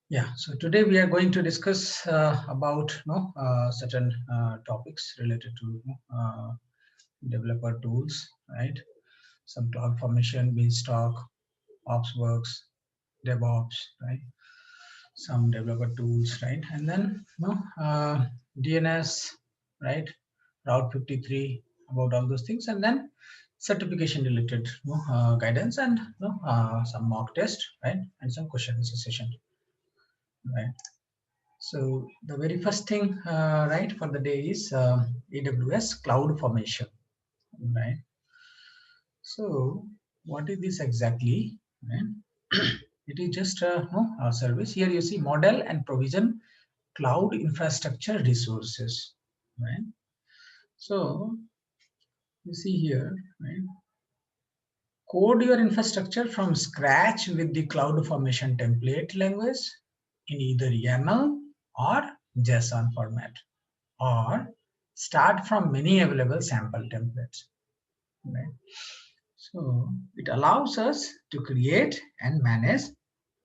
Yeah, so today we are going to discuss about certain topics related to developer tools, right? Some cloud formation, beanstalk, OpsWorks, DevOps, right? Some developer tools, right? And then DNS, right? Route 53, about all those things, and then certification related guidance and some mock test, right? And some question answer session, right? So the very first thing, right, for the day is AWS Cloud Formation, right? So what is this exactly? Right? It is just a service. Here you see model and provision cloud infrastructure resources, right? So you see here, right? Code your infrastructure from scratch with the cloud formation template language in either YAML or JSON format, or start from many available sample templates. Right? So it allows us to create and manage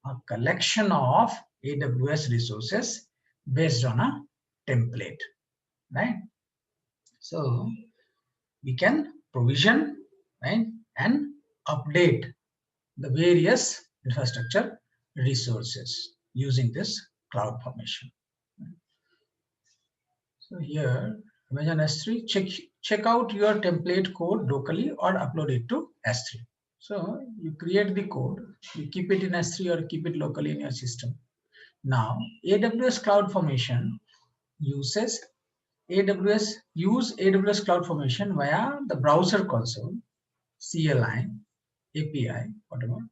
a collection of AWS resources based on a template, right? So we can provision, right, and update the various infrastructure resources using this cloud formation. So here, Amazon S3, check out your template code locally or upload it to S3. So you create the code, you keep it in S3 or keep it locally in your system. Now, AWS Cloud Formation uses use AWS Cloud Formation via the browser console, CLI, API, whatever,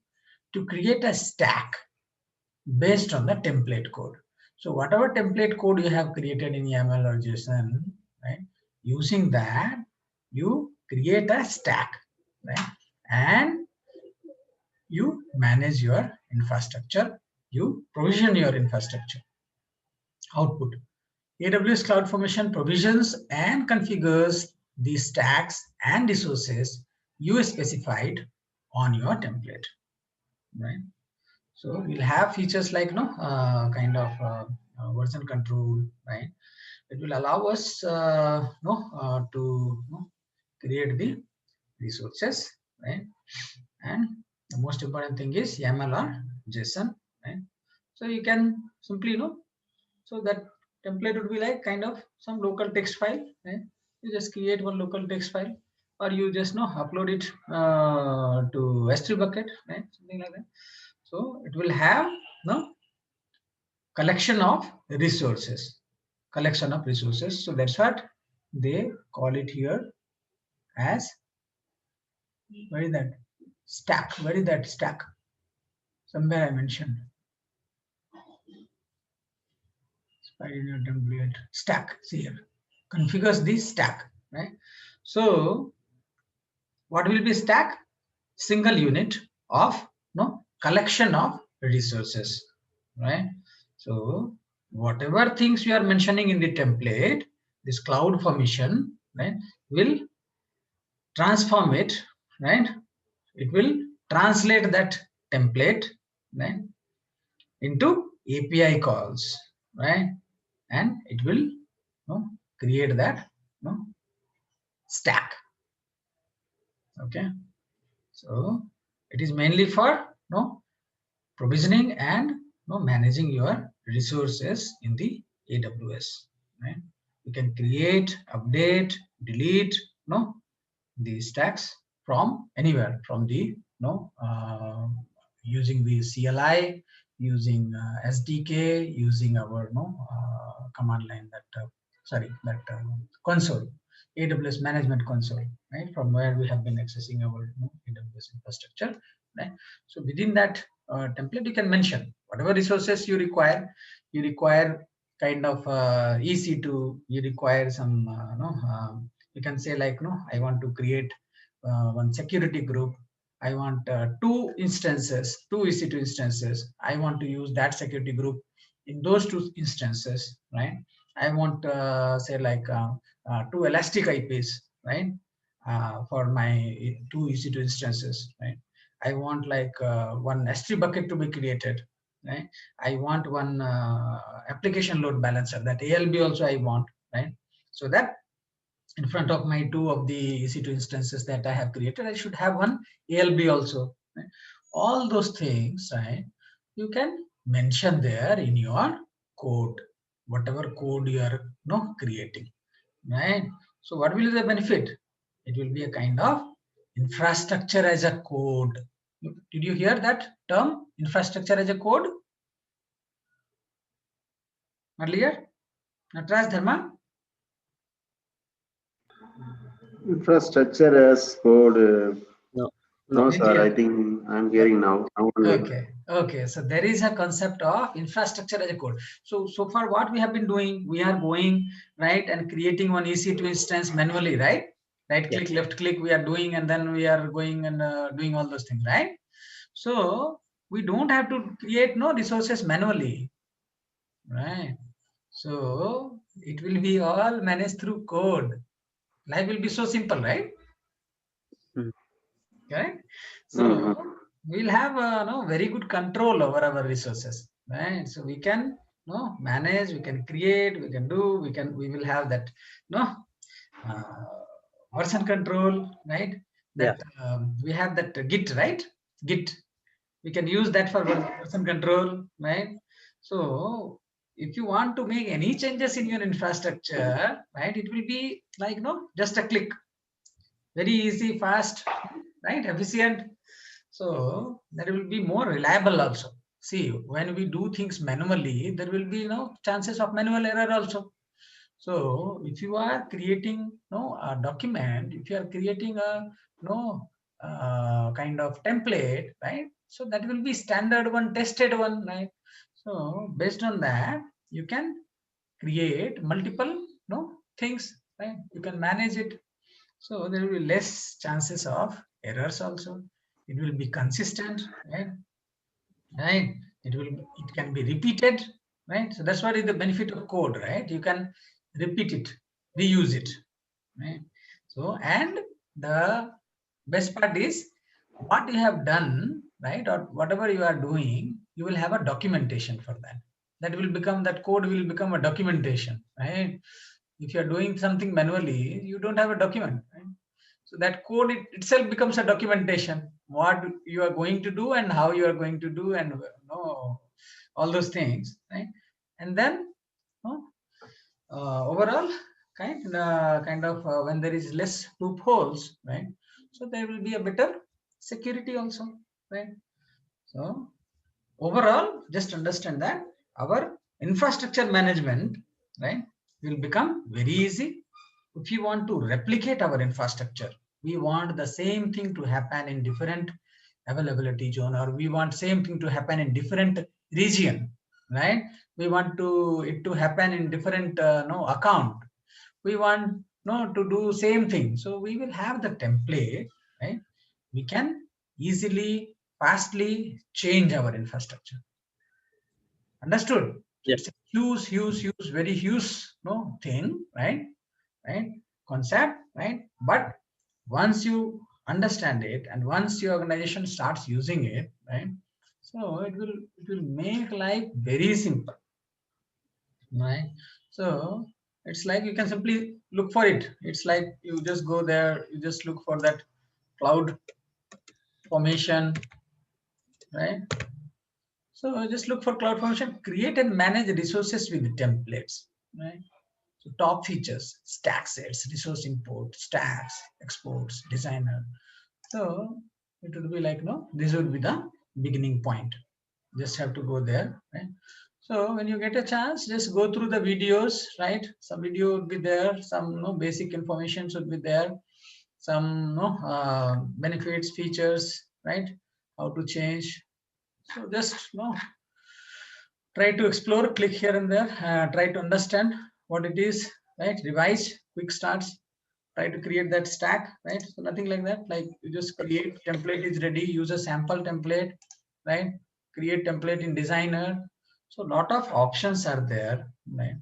to create a stack based on the template code. So whatever template code you have created in YAML or JSON, right? Using that, you create a stack, right? And you manage your infrastructure, you provision your infrastructure. Output. AWS CloudFormation provisions and configures the stacks and resources you specified on your template, right? So we'll have features like version control, right? It will allow us to create the resources, right? And the most important thing is YAML or JSON, right? So you can simply so that template would be like kind of some local text file, right? You just create one local text file, or you just upload it to S3 bucket, right? Something like that. So it will have collection of resources, So that's what they call it here as, where is that stack? Where is that stack? Somewhere I mentioned spider template stack. See here, configures the stack, right? So what will be stack? Single unit of collection of resources, right? So whatever things you are mentioning in the template, this cloud formation, right, will transform it, right? It will translate that template, right, into API calls, right? And it will create that stack. Okay, so it is mainly for provisioning and managing your resources in the AWS, right? You can create, update, delete the stacks from anywhere, from the using the CLI, using SDK, using our command line, that console, AWS management console, right? From where we have been accessing our AWS infrastructure, right? So within that template, you can mention whatever resources you require. You require kind of EC2. You require some you can say like I want to create one security group. I want two instances, two EC2 instances. I want to use that security group in those two instances, right? I want say like two elastic IPs, right? For my two EC2 instances, right? I want like one S3 bucket to be created, right? I want one application load balancer, that ALB also I want, right? So that in front of my two of the EC2 instances that I have created, I should have one ALB also, right? All those things, right? You can mention there in your code, whatever code you are creating, right? So what will be the benefit? It will be a kind of infrastructure as a code. Did you hear that term, infrastructure as a code earlier? Natraj Dharma? Infrastructure as code. No, No, no. Did sir. I you? think I'm hearing now. Now only. Okay. So there is a concept of infrastructure as a code. So far what we have been doing, we are going right and creating one EC2 instance manually, right? Right click, left click, we are doing, and then we are going and doing all those things, right? So we don't have to create no resources manually, right? So it will be all managed through code. Life will be so simple, right? Mm. Correct. So Mhm. we'll have very good control over our resources, right? So we can manage, we can create, we can do, we will have that uh, version control, right? Yeah. That we have that Git, right? Git, we can use that for version control, right? So if you want to make any changes in your infrastructure, right, it will be like just a click, very easy, fast, right, efficient. So that will be more reliable also. See, when we do things manually, there will be chances of manual error also. So if you are creating a document, if you are creating a kind of template, right? So that will be standard one, tested one, right? So based on that, you can create multiple things, right? You can manage it. So there will be less chances of errors also. It will be consistent, right? Right. It can be repeated, right? So that's what is the benefit of code, right? You can repeat it, reuse it, right? So, and the best part is what you have done, right? Or whatever you are doing, you will have a documentation for that. That code will become a documentation, right? If you are doing something manually, you don't have a document, right? So that code itself becomes a documentation, what you are going to do and how you are going to do, and all those things, right? And then overall kind of when there is less loopholes, right? So there will be a better security also, right? So overall, just understand that our infrastructure management, right, will become very easy. If you want to replicate our infrastructure, we want the same thing to happen in different availability zone, or we want same thing to happen in different region, right? We want it to happen in different no account. We want to do same thing. So we will have the template, right? We can easily, fastly change our infrastructure. Understood? So Yeah. it's a huge, very huge thing, right? Right? Concept, right? But once you understand it and once your organization starts using it, right? So it will make life very simple, right? So it's like you can simply look for it. It's like you just go there, you just look for that cloud formation, right? So just look for cloud formation, create and manage resources with templates, right? So top features, stack sets, resource import, stacks, exports, designer. So it would be like, this would be the beginning point. Just have to go there, right? So when you get a chance, just go through the videos, right? Some video would be there, some basic information should be there, some benefits, features, right? How to change. So just try to explore, click here and there, try to understand what it is, right? Revise, quick starts, try to create that stack, right? So nothing like that. Like you just create template is ready, use a sample template, right? Create template in designer. So lot of options are there, right?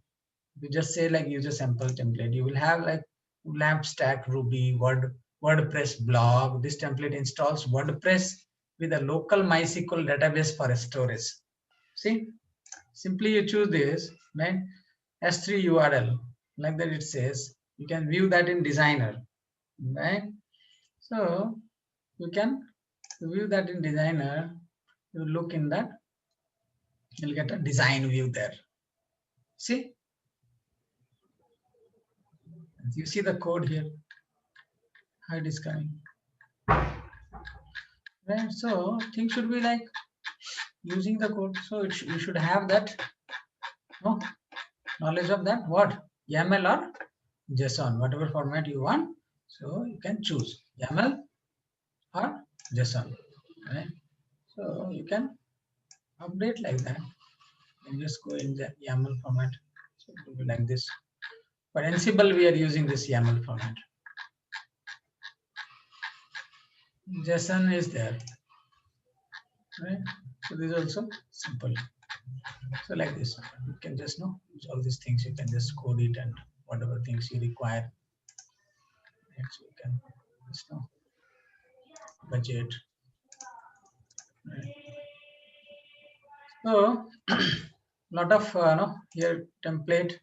You just say like use a sample template. You will have like lamp stack, Ruby, WordPress blog. This template installs WordPress with a local MySQL database for storage. See, simply you choose this, right? S3 URL, like that it says. You can view that in designer, right? So you can view that in designer. You look in that, you'll get a design view there. See, you see the code here, how it is coming, right? So things should be like using the code. So you should have that knowledge of that what YAML or JSON, whatever format you want. So you can choose YAML or JSON, right? So you can update like that and just go in the YAML format. So it will be like this. For Ansible, we are using this YAML format. JSON is there, right? So this is also simple. So like this, you can just use all these things. You can just code it and whatever things you require. Right? So you can just budget. Right? So lot of here template,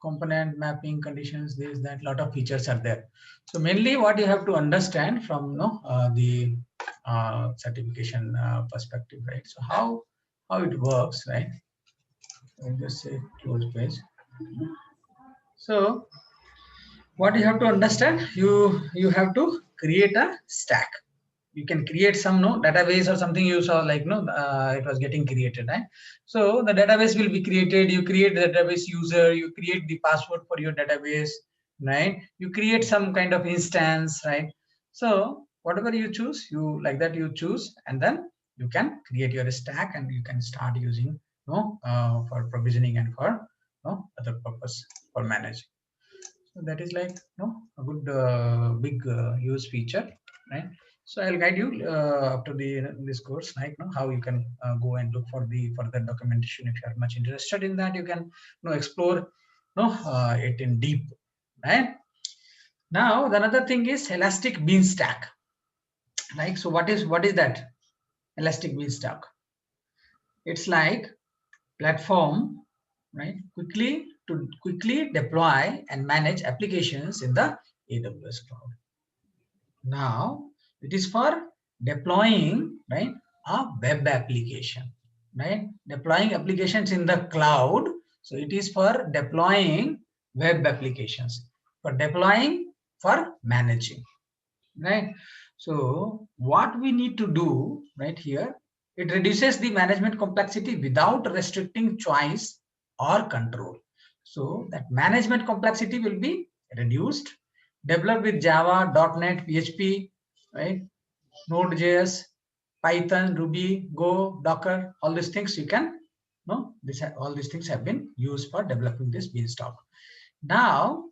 component mapping, conditions, this that lot of features are there. So mainly what you have to understand from the certification perspective, right? So how it works, right? I'll just say close page. So what you have to understand, you have to create a stack. You can create some database or something you saw, like it was getting created, right? So the database will be created. You create the database user, you create the password for your database, right? You create some kind of instance, right? So whatever you choose, you like that you choose, and then you can create your stack and you can start using for provisioning and for other purpose for managing. So that is like a good big use feature, right? So I'll guide you after this course, like how you can go and look for the further documentation. If you are much interested in that, you can explore it in deep, right? Now the another thing is elastic beanstalk, right? So what is that elastic beanstalk? It's like platform, right? Quickly deploy and manage applications in the AWS cloud. Now it is for deploying, right, a web application, right? Deploying applications in the cloud. So it is for deploying web applications, for deploying, for managing, right? So what we need to do right here, it reduces the management complexity without restricting choice or control. So that management complexity will be reduced. Developed with Java, .NET, PHP, right? Node.js, Python, Ruby, Go, Docker, all these things you can all these things have been used for developing this beanstalk. Now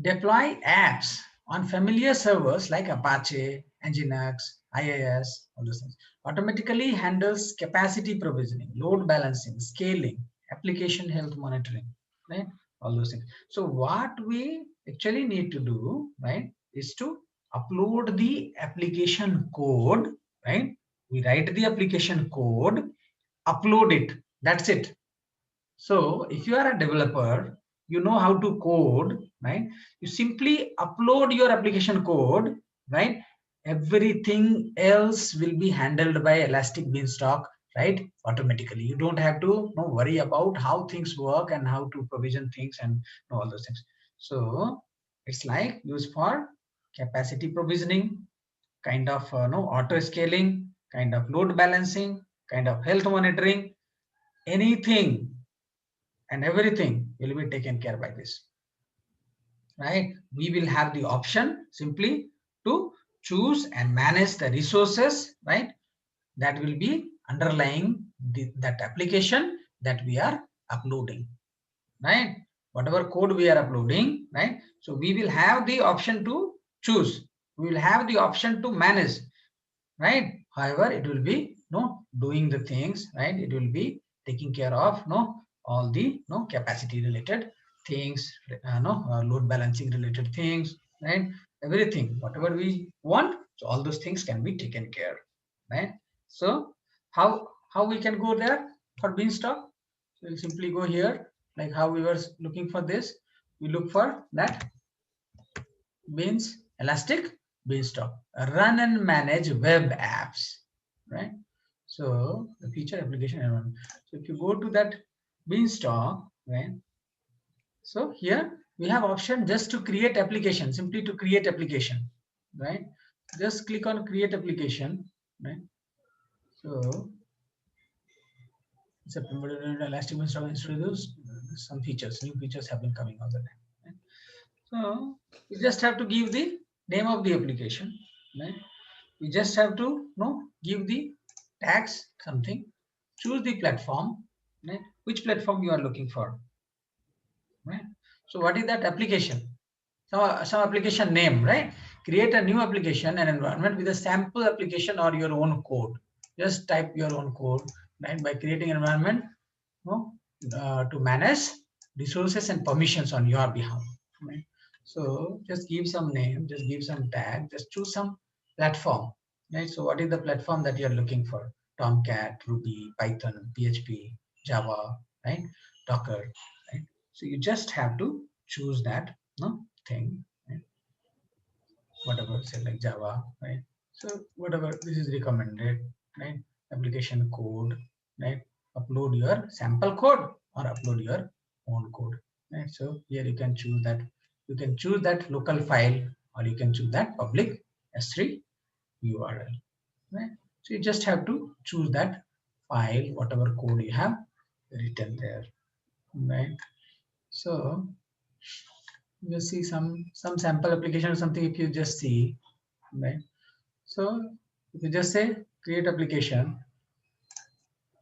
deploy apps on familiar servers like Apache, Nginx, IIS, all those things. Automatically handles capacity provisioning, load balancing, scaling, application health monitoring, right? All those things. So what we actually need to do, right, is to upload the application code, right? We write the application code, upload it. That's it. So if you are a developer, you know how to code, right? You simply upload your application code, right? Everything else will be handled by Elastic Beanstalk, right? Automatically. You don't have to worry about how things work and how to provision things and all those things. So it's like used for capacity provisioning, kind of auto scaling, kind of load balancing, kind of health monitoring, anything and everything will be taken care by this, right? We will have the option simply to choose and manage the resources, right? That will be underlying that application that we are uploading, right? Whatever code we are uploading, right? So we will have the option to choose. We will have the option to manage, right? However, it will be doing the things, right? It will be taking care of all the capacity related things, load balancing related things, right? Everything whatever we want, so all those things can be taken care, right? So how how we can go there for Beanstalk? So we'll simply go here, like how we were looking for this. We look for that Elastic Beanstalk, run and manage web apps, right? So the feature application environment. So if you go to that Beanstalk, right? So here we have option just to create application, simply to create application, right? Just click on create application, right? So September Elastic Beanstalk introduced some features, new features have been coming all the time. Right? So you just have to give the name of the application, right? You just have to give the tags something, choose the platform, right? Which platform you are looking for, right? So what is that application? Some application name, right? Create a new application and environment with a sample application or your own code. Just type your own code, right? By creating an environment to manage resources and permissions on your behalf, right? So just give some name, just give some tag, just choose some platform, right? So what is the platform that you're looking for? Tomcat, Ruby, Python, PHP, Java, right? Docker, right? So you just have to choose that thing, right? Whatever, say like Java, right? So whatever this is recommended, right? Application code, right? Upload your sample code or upload your own code, right? So here you can choose that. You can choose that local file or you can choose that public S3 URL, right? So you just have to choose that file, whatever code you have written there, right? So you see some sample application or something. If you just see, right? So if you just say create application,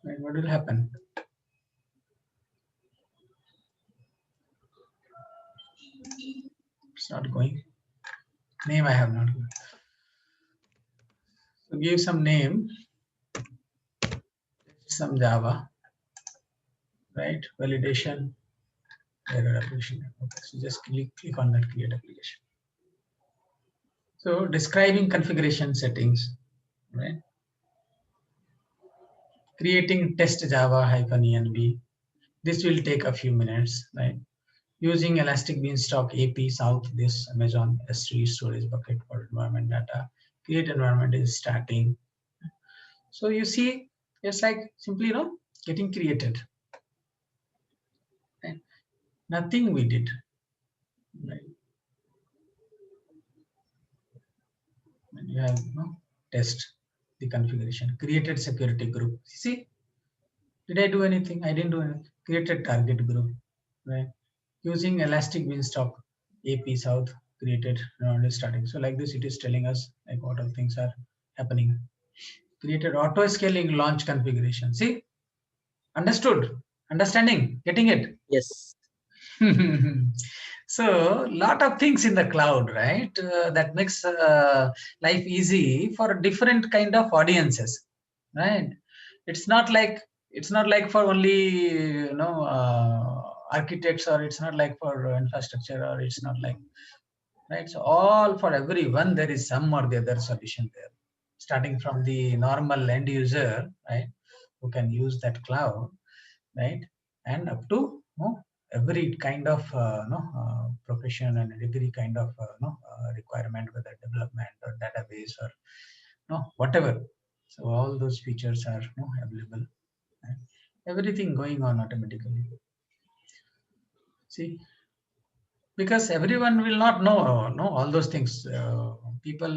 right, what will happen? It's not going. Name I have not given. So give some name, some Java, right? Validation, error application. Okay, so just click on that create application. So describing configuration settings, right? Creating test Java -env. This will take a few minutes, right? Using Elastic Beanstalk AP South, this Amazon S3 storage bucket for environment data. Create environment is starting. So you see, it's like simply getting created. Right? Nothing we did. Right? And you have test the configuration. Created security group. See, did I do anything? I didn't do anything. Created target group. Right? Using Elastic Beanstalk AP South created starting. So like this, it is telling us like what all things are happening. Created auto scaling launch configuration. See, understood, understanding, getting it. Yes. So lot of things in the cloud, right? That makes life easy for different kind of audiences, right? It's not like for only architects, or it's not like for infrastructure, or it's not like, right? So all for everyone, there is some or the other solution there, starting from the normal end user, right, who can use that cloud, right, and up to every kind of profession and every kind of requirement, whether development or database or whatever. So all those features are available, right? Everything going on automatically. See, because everyone will not know all those things. People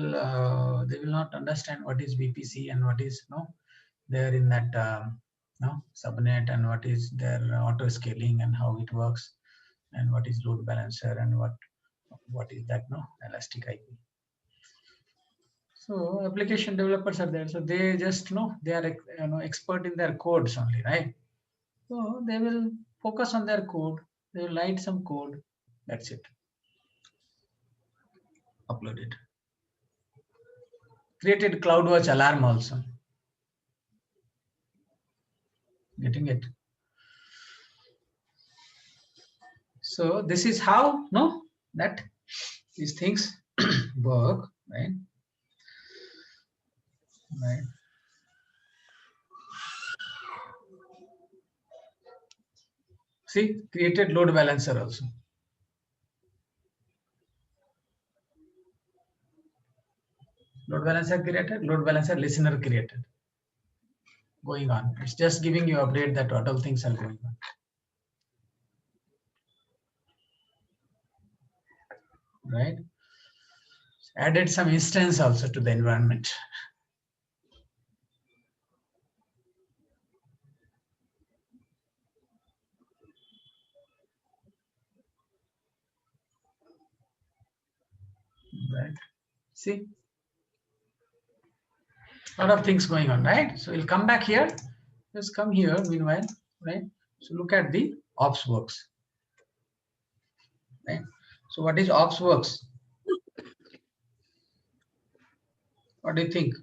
they will not understand what is VPC and what is there in that subnet, and what is their auto scaling and how it works, and what is load balancer, and what is that elastic IP. So application developers are there, so they just they are expert in their codes only, right? So they will focus on their code, they will write some code, that's it, upload it. Created CloudWatch alarm also. Getting it? So this is how that these things work, right? See, created load balancer also. Load balancer created, load balancer listener created. Going on. It's just giving you update that what all things are going on. Right? Added some instance also to the environment. Right? See, a lot of things going on, right? So we'll come back here. Let's come here meanwhile, right? So look at the ops works. Right? So what is ops works? What do you think?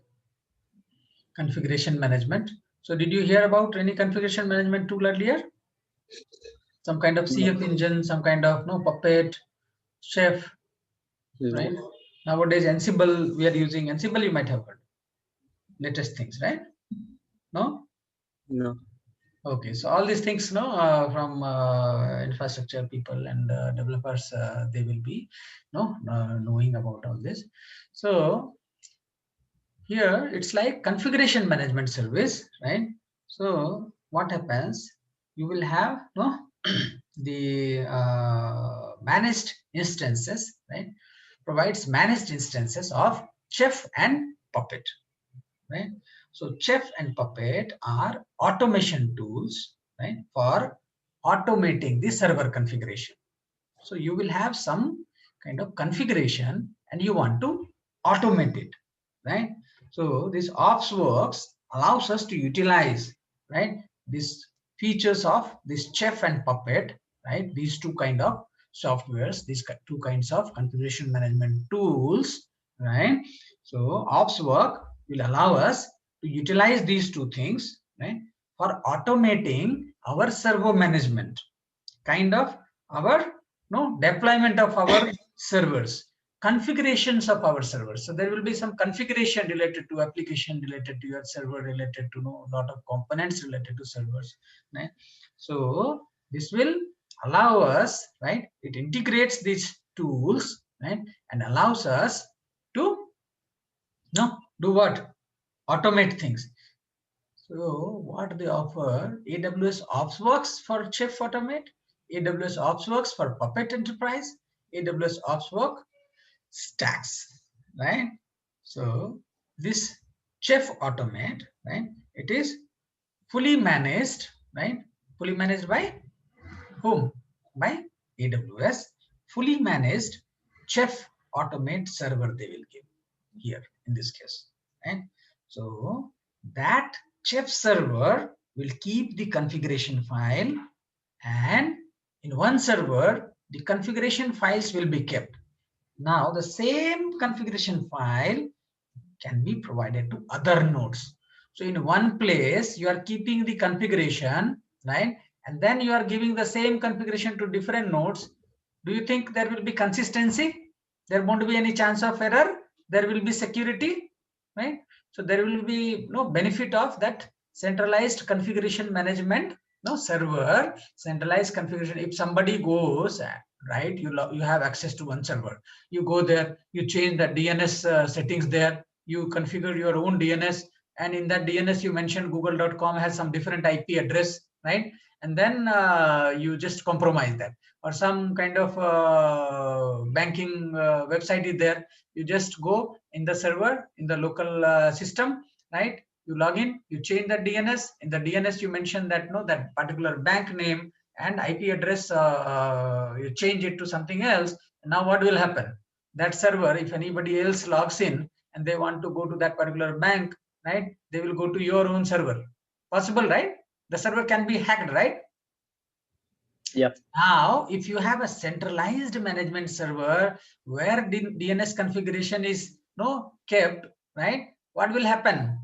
Configuration management. So did you hear about any configuration management tool earlier? Some kind of CF engine, some kind of Puppet, Chef, right? Nowadays Ansible we are using. Ansible you might have heard. Latest things, right? No? No. Okay, so all these things, from infrastructure people and developers, they will be, knowing about all this. So here it's like configuration management service, right? So what happens? You will have the managed instances, right? Provides managed instances of Chef and Puppet, right? So Chef and Puppet are automation tools, right, for automating the server configuration. So you will have some kind of configuration and you want to automate it, right? So this ops works allows us to utilize, right, these features of this Chef and Puppet, right? These two kind of softwares, these two kinds of configuration management tools, right? So ops work will allow us to utilize these two things, right, for automating our server management, kind of our deployment of our servers, configurations of our servers. So there will be some configuration related to application, related to your server, related to a lot of components related to servers, right? So this will allow us, right, it integrates these tools, right, and allows us to do what? Automate things. So what they offer, AWS OpsWorks for Chef Automate, AWS OpsWorks for Puppet Enterprise, AWS OpsWorks stacks, right? So this Chef Automate, right? It is fully managed, right? Fully managed by whom? By AWS. Fully managed Chef Automate server they will give here in this case, right? So that Chef server will keep the configuration file, and in one server the configuration files will be kept. Now the same configuration file can be provided to other nodes. So in one place you are keeping the configuration, right, and then you are giving the same configuration to different nodes. Do you think there will be consistency? There won't be any chance of error. There will be security, right? So there will be no benefit of that centralized configuration management, no server, centralized configuration. If somebody goes, right, you have access to one server, you go there, you change the DNS settings there, you configure your own DNS, and in that DNS you mentioned google.com has some different IP address, right? And then you just compromise that, or some kind of banking website is there, you just go in the server, in the local system, right? You log in, you change the DNS. In the DNS you mention that that particular bank name and IP address, you change it to something else. Now what will happen? That server, if anybody else logs in and they want to go to that particular bank, right, they will go to your own server. Possible, right? The server can be hacked, right? Yep. Now, if you have a centralized management server where the DNS configuration is kept, right, what will happen?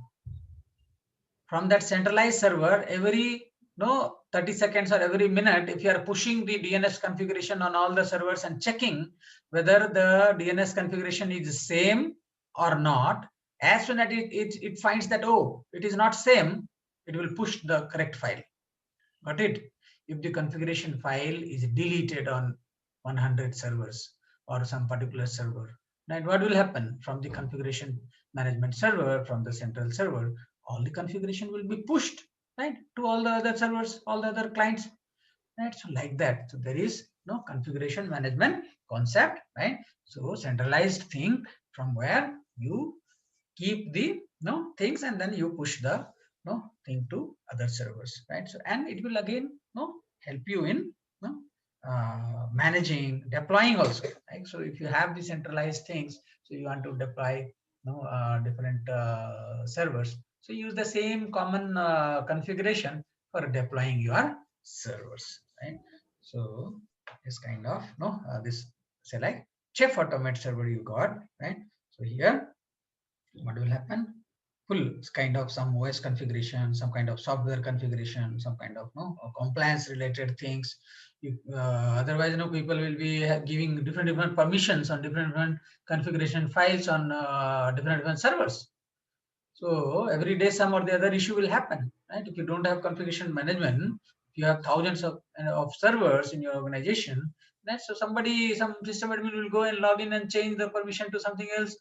From that centralized server, every 30 seconds or every minute, if you are pushing the DNS configuration on all the servers and checking whether the DNS configuration is the same or not, as soon as it finds that, oh, it is not same, it will push the correct file. Got it? if the configuration file is deleted on 100 servers or some particular server, then what will happen from the configuration management server, from the central server, all the configuration will be pushed, right, to all the other servers, all the other clients, right? So like that. So there is no configuration management concept, right? So centralized thing from where you keep the things and then you push the thing to other servers, right? So and it will again help you in managing, deploying also, right? So if you have the centralized things, so you want to deploy different servers, so use the same common configuration for deploying your servers, right? So this kind of this, say, like Chef Automate server you got, right? So here what will happen, full kind of some OS configuration, some kind of software configuration, some kind of compliance related things. Otherwise people will be giving different permissions on different configuration files on different servers. So every day some or the other issue will happen, right? If you don't have configuration management, if you have thousands of servers in your organization, then so some system admin will go and log in and change the permission to something else,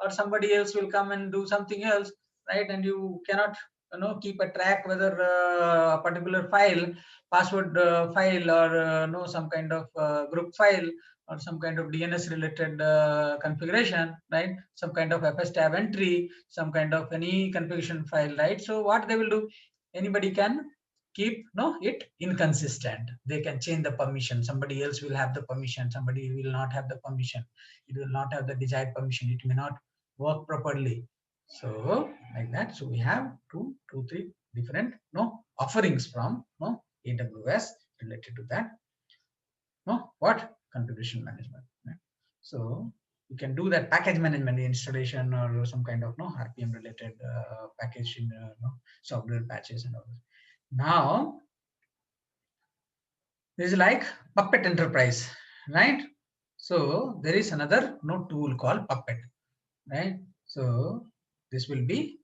or somebody else will come and do something else, right? And you cannot keep a track whether a particular file, password file, or some kind of group file, or some kind of DNS related configuration, right? Some kind of FS tab entry, some kind of any configuration file, right? So what they will do, anybody can keep it inconsistent. They can change the permission. Somebody else will have the permission. Somebody will not have the permission. It will not have the desired permission. It may not work properly. So like that. So we have two, three different offerings from AWS related to that. What configuration management, right? So you can do that package management installation or some kind of RPM related package in software patches and all that. Now this is like Puppet Enterprise, right? So there is another tool called Puppet, right? So this will be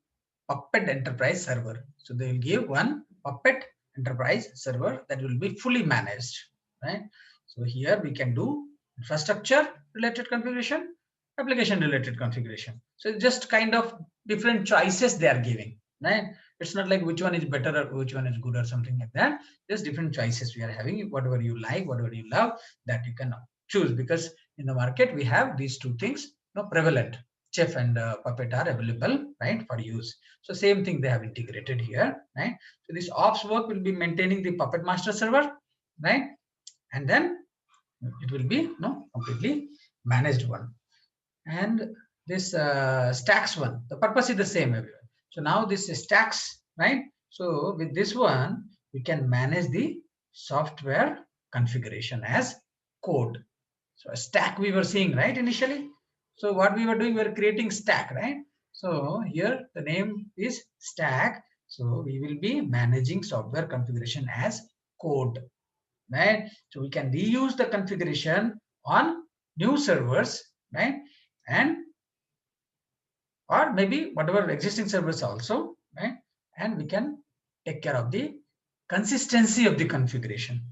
Puppet Enterprise server. So they will give one Puppet Enterprise server that will be fully managed, right? So here we can do infrastructure related configuration, application related configuration. So it's just kind of different choices they are giving, right? It's not like which one is better or which one is good or something like that. Just different choices we are having. Whatever you like, whatever you love, that you can choose, because in the market we have these two things prevalent. Chef and Puppet are available, right, for use. So same thing they have integrated here, right? So this ops work will be maintaining the Puppet master server, right? And then it will be completely managed one. And this stacks one, the purpose is the same everywhere. So now this is stacks, right? So with this one, we can manage the software configuration as code. So a stack we were seeing, right, initially. So what we were doing, we were creating stack, right? So here the name is stack. So we will be managing software configuration as code, right? So we can reuse the configuration on new servers, right? And or maybe whatever existing servers also, right? And we can take care of the consistency of the configuration,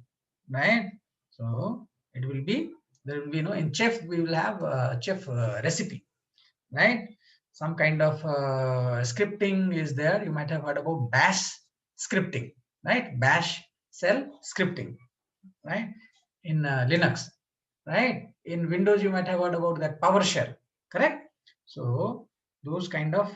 right? So it will be, there will be in Chef we will have a Chef recipe, right? Some kind of scripting is there. You might have heard about bash scripting, right? Bash shell scripting, right? In Linux, right? In Windows you might have heard about that PowerShell, correct? So those kind of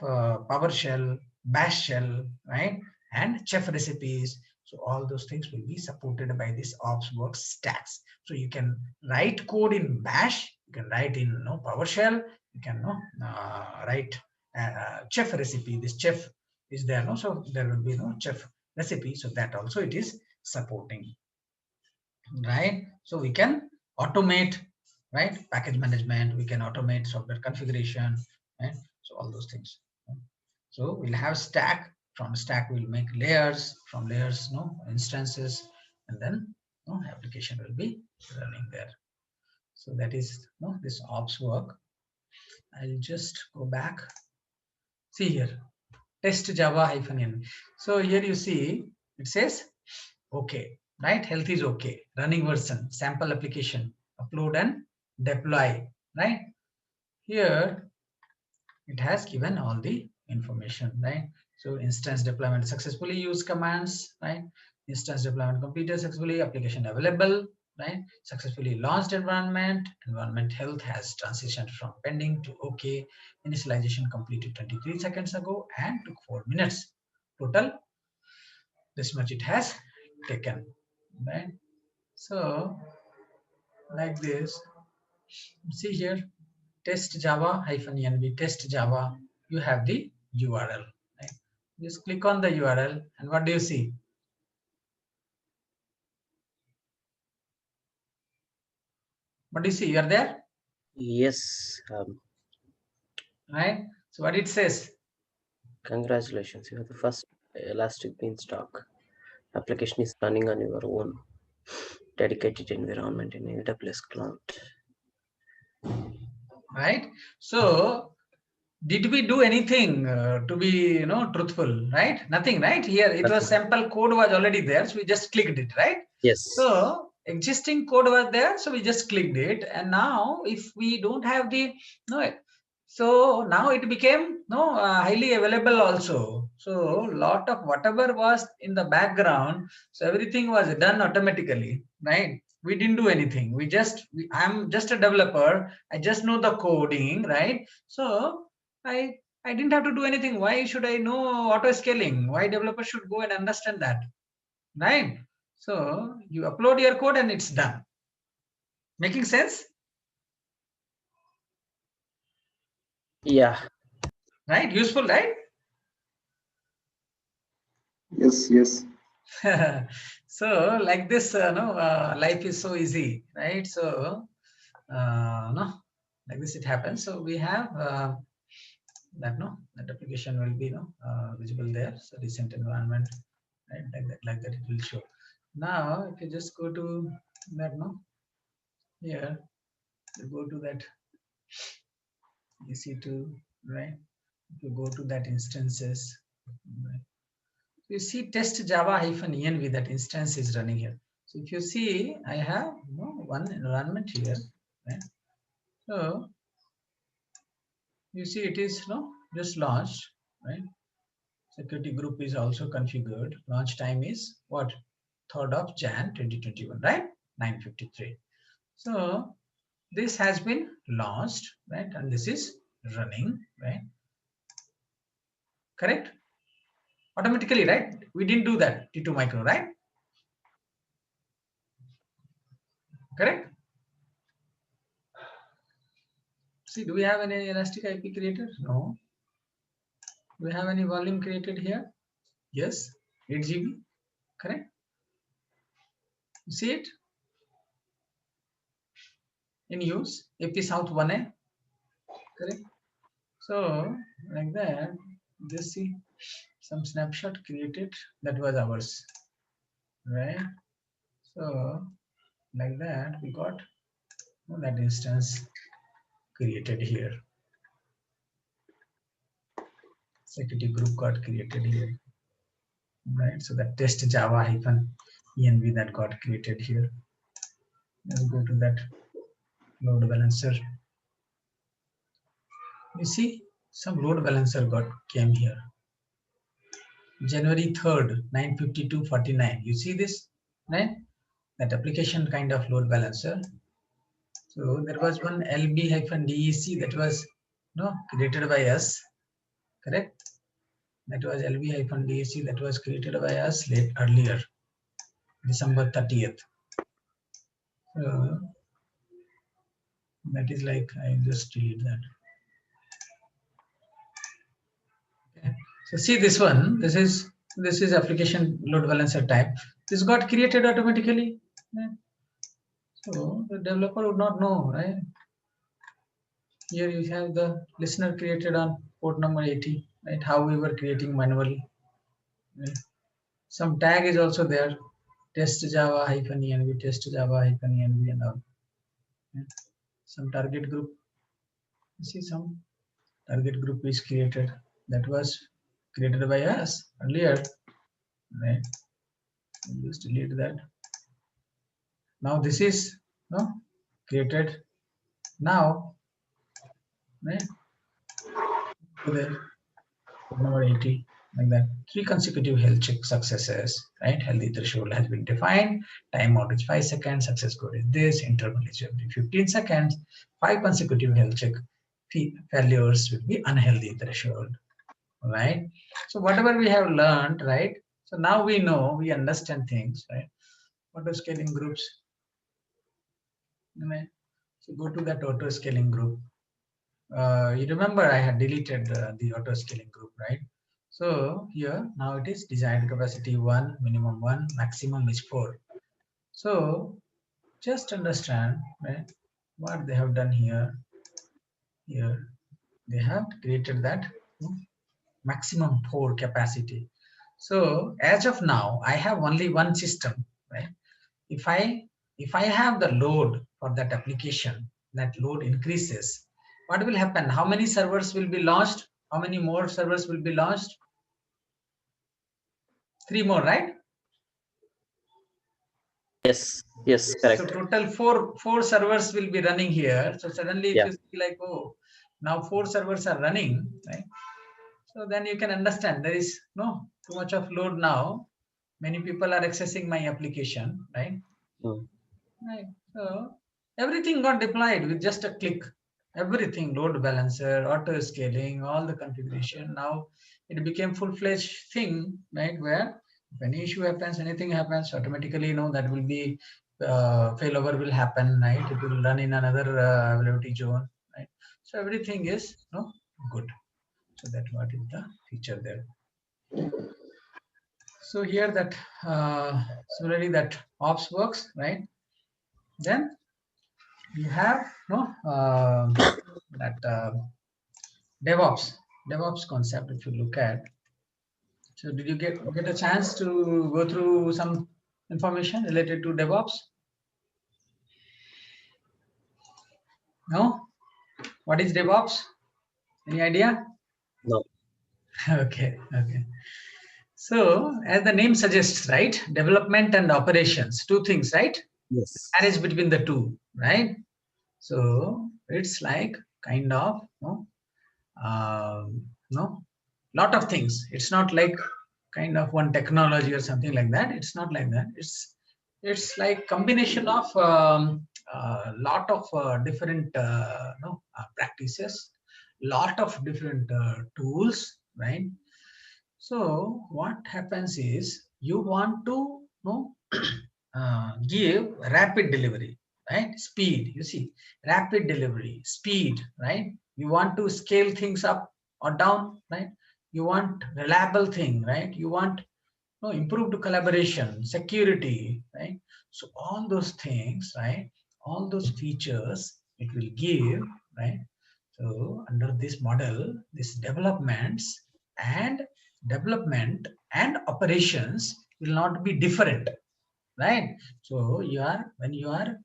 PowerShell, Bash shell, right? And Chef recipes. So all those things will be supported by this OpsWorks stacks. So you can write code in Bash, you can write in PowerShell, you can write Chef recipe. This Chef is there, so there will be Chef recipe. So that also it is supporting, right? So we can automate, right, package management, we can automate software configuration, right? So all those things. So we'll have stack. From stack we'll make layers, from layers instances, and then application will be running there. So that is this ops work. I'll just go back. See here, test Java -n. So here you see it says okay. right? Health is okay. Running version, sample application, upload and deploy, right? Here it has given all the information, right? So instance deployment successfully, use commands, right? Instance deployment completed successfully, application available, right? Successfully launched environment health has transitioned from pending to okay, initialization completed 23 seconds ago and took 4 minutes. Total, this much it has taken, right? So like this, see here, test java -env test java, you have the URL, right? Just click on the URL and what do you see? What do you see? You are there? Yes. Right? So what it says? Congratulations, you are the first Elastic Beanstalk application is running on your own dedicated environment in AWS cloud. Right? So did we do anything to be truthful? Right? Nothing, right? Here it was sample code was already there, so we just clicked it, right? Yes. So existing code was there, so we just clicked it. And now if we don't have the so now it became highly available also. So lot of whatever was in the background, so everything was done automatically, right? We didn't do anything. I'm just a developer. I just know the coding, right? So I didn't have to do anything. Why should I know auto scaling? Why developers should go and understand that, right? So you upload your code and it's done. Making sense? Yeah. Right? Useful, right? Yes. So like this, life is so easy, right? So like this it happens. So we have that application will be visible there. So recent environment, right? Like that it will show. Now if you just go to that here, you go to that EC2, right? If you go to that instances, right? You see test java -env, that instance is running here. So if you see, I have one environment here, right? So you see it is just launched, right? Security group is also configured. Launch time is what? 3rd of Jan 2021, right? 9:53. So this has been launched, right? And this is running, right? Correct? Automatically, right? We didn't do that, T2 micro, right? Correct? See, do we have any elastic IP created? No. Do we have any volume created here? Yes, 8 GB, correct? You see it? In use, AP South 1A, correct? So, like that, just see some snapshot created, that was ours, right? So, like that, we got that instance created here. Security group got created here, right? So that test java -env that got created here. Let's go to that load balancer. You see some load balancer came here. January 3rd, 9:52:49. You see this, right? That application kind of load balancer. So there was one LB-DEC that was created by us, correct? That was LB-DEC that was created by us earlier, December 30th. So that is like, I just delete that. Okay. So see this one, this is application load balancer type. This got created automatically. Right? So the developer would not know, right? Here you have the listener created on port number 80, right? How we were creating manually. Right? Some tag is also there. Test java -env, test java -env, and all. Right? Some target group. You see some target group is created. That was created by us earlier, right? Just delete that. Now this is created. Now, right, to the number 80, like that. 3 consecutive health check successes, right? Healthy threshold has been defined. Time out is 5 seconds. Success code is this. Interval is every 15 seconds. 5 consecutive health check failures will be unhealthy threshold, right? So whatever we have learned, right? So now we know, we understand things, right? Auto scaling groups. So go to that auto scaling group. You remember I had deleted the auto scaling group, right? So here now it is desired capacity 1, minimum 1, maximum is 4. So just understand, right, what they have done here. Here they have created that maximum 4 capacity. So as of now, I have only one system, right? If I have the load for that application, that load increases, what will happen? How many servers will be launched? How many more servers will be launched? 3 more, right? Yes, yes, So correct. total four servers will be running here. So suddenly if Yeah. you see like, oh, now 4 servers are running, right? So then you can understand there is no too much of load now. Many people are accessing my application, right? Mm. Right. So everything got deployed with just a click. Everything, load balancer, auto scaling, all the configuration. Now it became full-fledged thing, right? Where if any issue happens, anything happens, automatically, that will be failover will happen, right? It will run in another availability zone, right? So everything is good. So that what is the feature there. So here that similarly that ops works, right? Then you have that DevOps concept. If you look at, so did you get a chance to go through some information related to DevOps? No. What is DevOps? Any idea? No. Okay. So as the name suggests, right? Development and operations, two things, right? Yes. Marriage between the two, right? So it's like kind of lot of things. It's not like kind of one technology or something like that. It's not like that. It's like combination of lot of different practices, lot of different tools, right? So what happens is you want to give rapid delivery, right? Speed, you see, rapid delivery, speed, right? You want to scale things up or down, right? You want reliable thing, right? You want improved collaboration, security, right? So all those things, right? All those features it will give, right? So under this model, this and development and operations will not be different, right? So when you are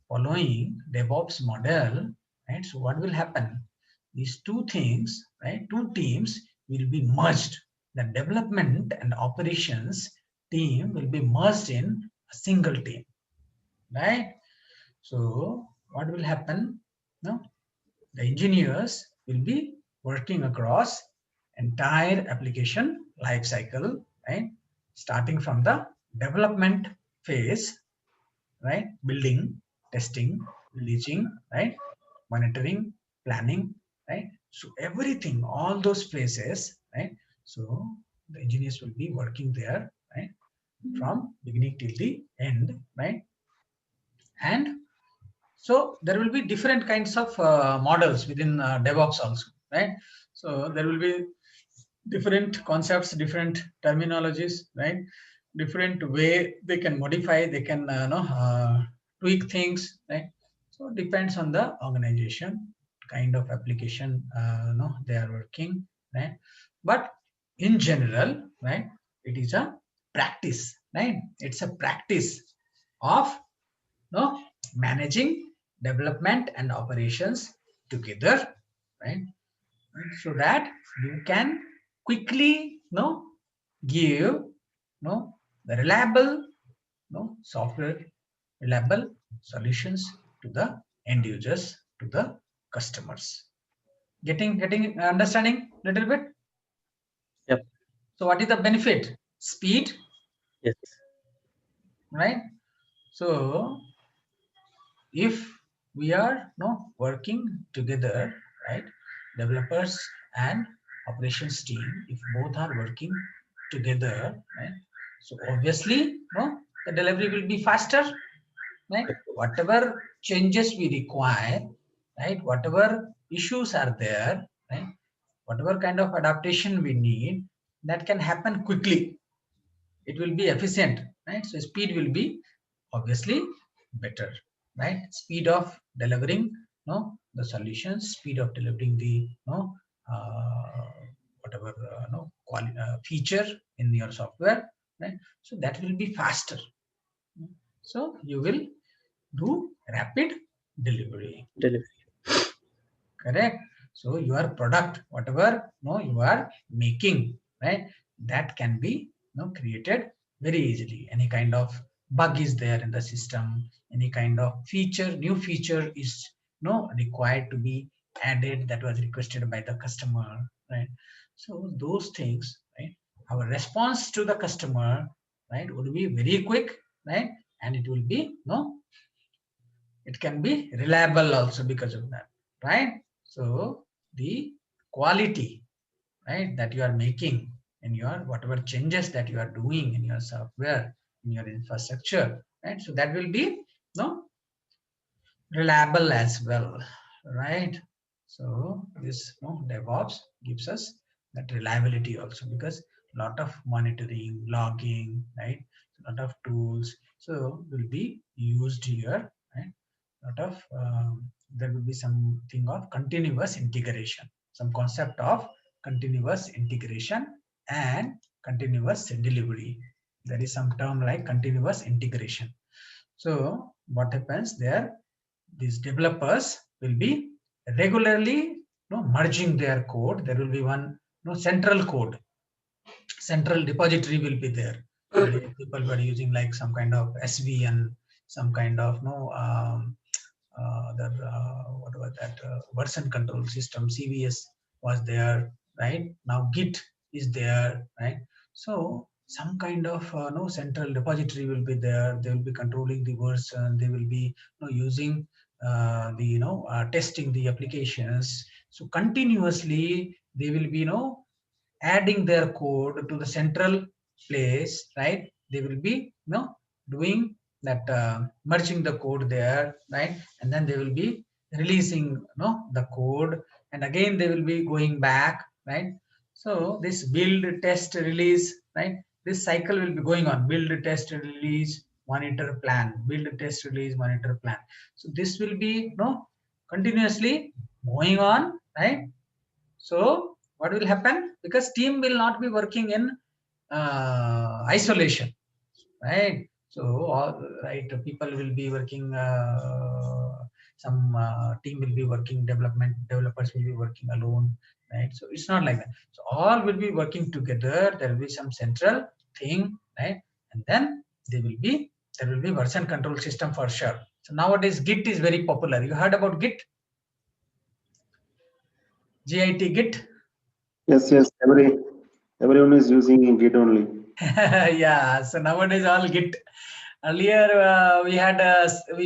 following DevOps model, right? So what will happen? These two things, right? Two teams will be merged. The development and operations team will be merged in a single team, right? So what will happen? No, the engineers will be working across entire application life cycle, right? Starting from the development phase, right? Building, testing, releasing, right? Monitoring, planning, right? So everything, all those phases, right? So the engineers will be working there, right? From beginning till the end, right? And so there will be different kinds of models within DevOps also, right? So there will be different concepts, different terminologies, right? Different way they can modify, they can tweak things, right? So it depends on the organization, kind of application they are working, right? But in general, right, it is a practice, right? It's a practice of managing development and operations together, right? So that you can quickly give the reliable software reliable solutions to the end users, to the customers. Getting understanding little bit? Yep. So what is the benefit? Speed, Yes. right? So if we are working together, right, developers and operations team, if both are working together, right, so obviously the delivery will be faster, right? Whatever changes we require, right, whatever issues are there, right, whatever kind of adaptation we need, that can happen quickly. It will be efficient, right? So speed will be obviously better, right? Speed of delivering the solutions, speed of delivering the uh, whatever feature in your software, right? So that will be faster. So you will do rapid delivery. Delivery. Correct. So your product, whatever you are making, right, that can be created very easily. Any kind of bug is there in the system, any kind of feature, new feature is required to be added, that was requested by the customer, right? So those things, right, our response to the customer, right, would be very quick, right, and it will be it can be reliable also because of that, right? So the quality, right, that you are making in your whatever changes that you are doing in your software, in your infrastructure, right? So that will be reliable as well, right? So this DevOps gives us that reliability also, because a lot of monitoring, logging, right? A lot of tools so will be used here, right? Lot of there will be something of continuous integration, some concept of continuous integration and continuous delivery. There is some term like continuous integration. So what happens there, these developers will be regularly merging their code. There will be one central code, central repository will be there. Earlier people were using like some kind of SVN, some kind of what was that version control system, CVS was there, right? Now Git is there, right? So some kind of no central repository will be there. They will be controlling the version. They will be using the testing the applications. So continuously they will be adding their code to the central place, right? They will be doing that merging the code there, right? And then they will be releasing the code, and again they will be going back, right? So this build, test, release, right? This cycle will be going on: build, test, release, monitor, plan, build, test, release, monitor, plan. So this will be continuously going on, right? So what will happen? Because team will not be working in isolation, right? So all right, people will be working. Some team will be working. Developers will be working alone, right? So it's not like that. So all will be working together. There will be some central thing, right? And then there will be version control system for sure. So nowadays Git is very popular. You heard about Git? Git, Git. Yes, yes. Everyone is using Git only. Yeah, so nowadays all Git. Earlier we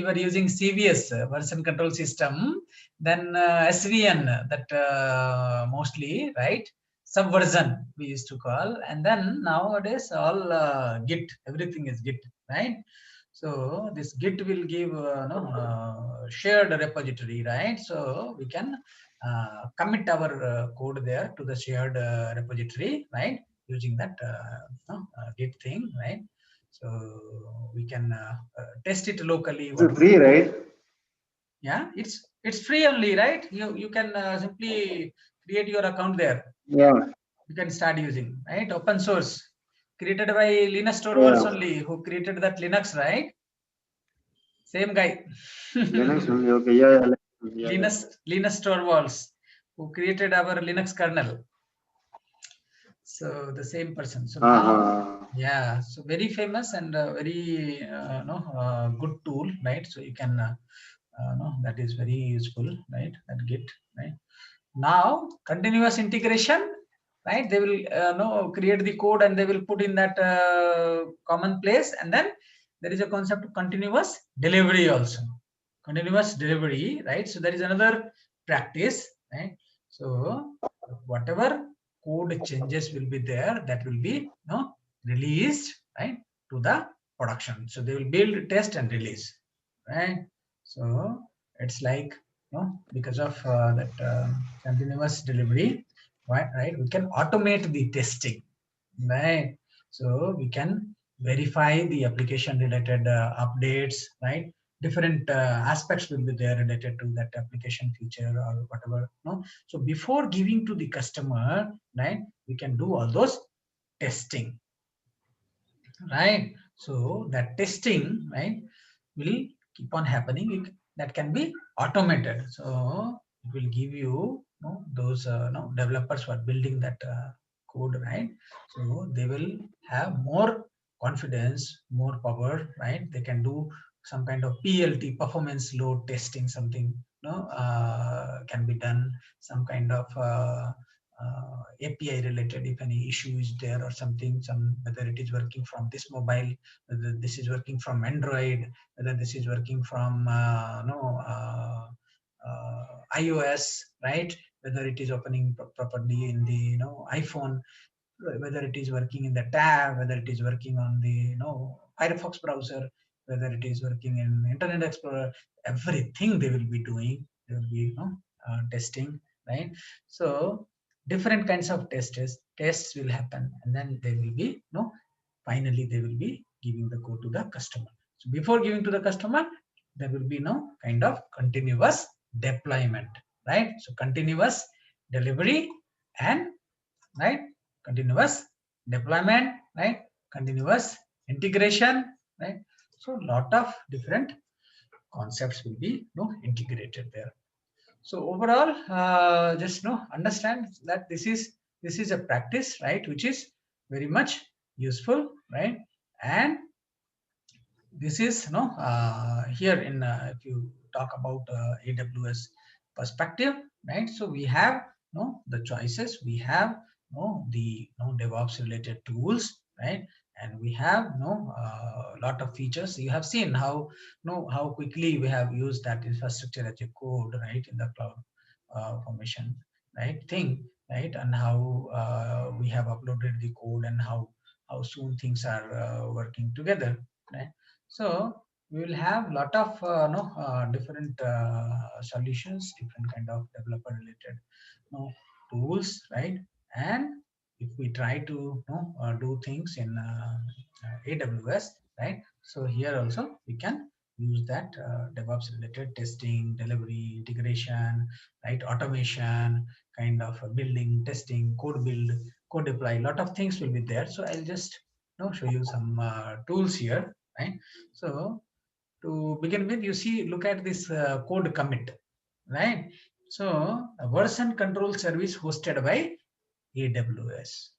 were using CVS version control system, then SVN, that mostly, right, subversion we used to call, and then nowadays all Git, everything is Git, right? So this Git will give shared repository, right? So we can commit our code there to the shared repository, right? Using that Git thing, right? So we can test it locally. It's free, right? Yeah, it's free only, right? You can simply create your account there. Yeah, You can start using, right? Open source, created by Linus Torvalds yeah. only, who created that Linux, right? Same guy. Linux only. Okay, yeah, yeah. Yeah, yeah. Linus Torvalds, who created our Linux kernel. So the same person. So now, Uh-huh. yeah, so very famous and very good tool, right? So you can that is very useful, right? That Git, right? Now continuous integration, right? They will create the code and they will put in that common place, and then there is a concept of continuous delivery also. Continuous delivery, right? So there is another practice, right? So whatever code changes will be there, that will be released, right, to the production. So they will build, test, and release, right? So it's like because of that continuous delivery, right, we can automate the testing, right? So we can verify the application related updates, right? Different aspects will be there related to that application feature or whatever, so before giving to the customer, right, we can do all those testing, right? So that testing, right, will keep on happening. That can be automated. So it will give you, those developers who are building that code, right? So they will have more confidence, more power, right? They can do some kind of PLT, performance load testing, something can be done, some kind of API related, if any issue is there or something, whether it is working from this mobile, whether this is working from Android, whether this is working from iOS, right? Whether it is opening properly in the iPhone, whether it is working in the tab, whether it is working on the Firefox browser, whether it is working in Internet Explorer, everything they will be doing. They will be testing, right? So different kinds of tests will happen, and then they will be finally they will be giving the code to the customer. So before giving to the customer, there will be no kind of continuous deployment, right? So continuous delivery and, right, continuous deployment, right, continuous integration, right? So lot of different concepts will be integrated there. So overall, just understand that this is a practice, right, which is very much useful, right? And this is here in if you talk about AWS perspective, right? So we have the choices, we have the DevOps related tools, right? And we have lot of features. You have seen how how quickly we have used that infrastructure as a code, right, in the cloud formation, right, thing, right? And how we have uploaded the code, and how soon things are working together, right? So we will have lot of different solutions, different kind of developer related tools, right? And if we try to do things in AWS, right? So here also we can use that DevOps related testing, delivery, integration, right? Automation, kind of building, testing, code build, code deploy. Lot of things will be there. So I'll just show you some tools here, right? So to begin with, you see, look at this code commit, right? So a version control service hosted by AWS,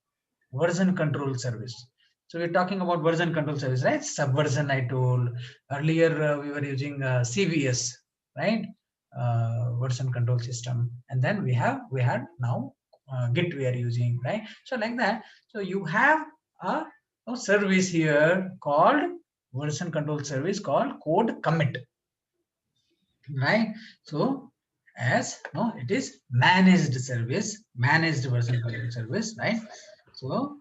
version control service. So we're talking about version control service, right? Subversion I told earlier. We were using CVS, right? Version control system, and then we had now Git we are using, right? So like that. So you have a service here called version control service called code commit, right? So as it is managed service, managed version control service, right? So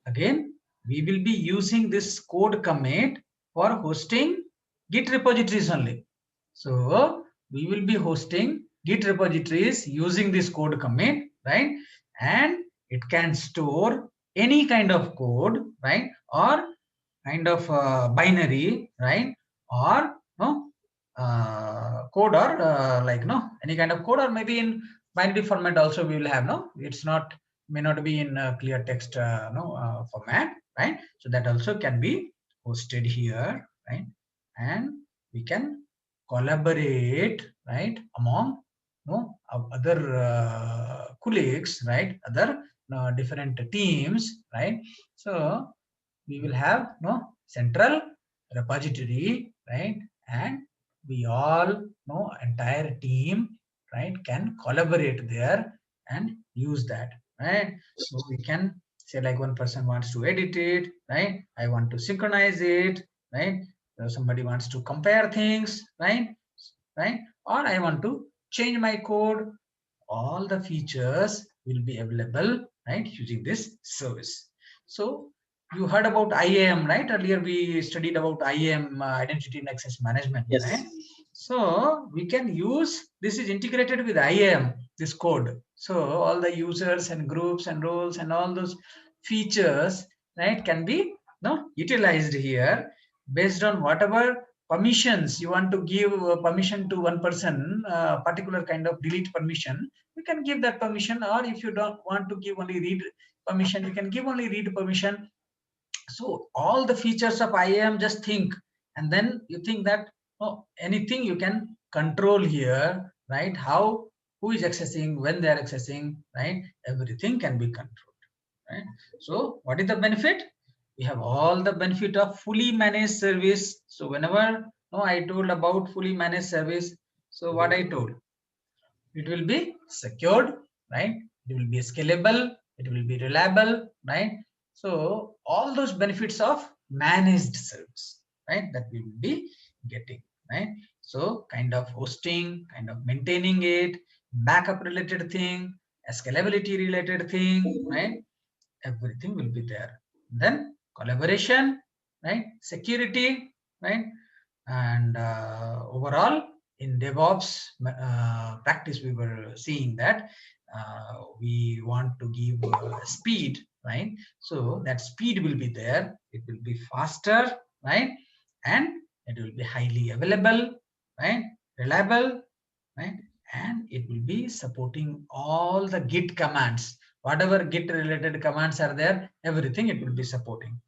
again, we will be using this code commit for hosting Git repositories only. So we will be hosting Git repositories using this code commit, right? And it can store any kind of code, right? Or kind of binary, right? Or code, or like any kind of code, or maybe in binary format also we will have. It's not, may not be in clear text format, right? So that also can be hosted here, right? And we can collaborate, right, among other colleagues, right, other different teams, right? So we will have central repository, right? And we all entire team, right, can collaborate there and use that, right? So we can say like one person wants to edit it, right? I want to synchronize it, right? Somebody wants to compare things, right? Right? Or I want to change my code. All the features will be available, right, using this service. So you heard about IAM, right? Earlier we studied about IAM, identity and access management, Yes. right? So we can use, this is integrated with IAM, this code. So all the users and groups and roles and all those features, right, can be utilized here based on whatever permissions you want to give permission to one person, particular kind of delete permission, you can give that permission. Or if you don't want to give only read permission, you can give only read permission. So all the features of IAM, just think, and then you think that anything you can control here, right? How, who is accessing, when they are accessing, right? Everything can be controlled, right? So what is the benefit? We have all the benefit of fully managed service. So whenever I told about fully managed service, so what I told, it will be secured, right? It will be scalable, it will be reliable, right? So all those benefits of managed service, right, that we will be getting, right? So kind of hosting, kind of maintaining it, backup related thing, a scalability related thing, right? Everything will be there. Then collaboration, right? Security, right? And overall in DevOps practice, we were seeing that we want to give speed, right? So that speed will be there, it will be faster, right? And it will be highly available, right? Reliable, right? And it will be supporting all the Git commands, whatever Git related commands are there, everything it will be supporting,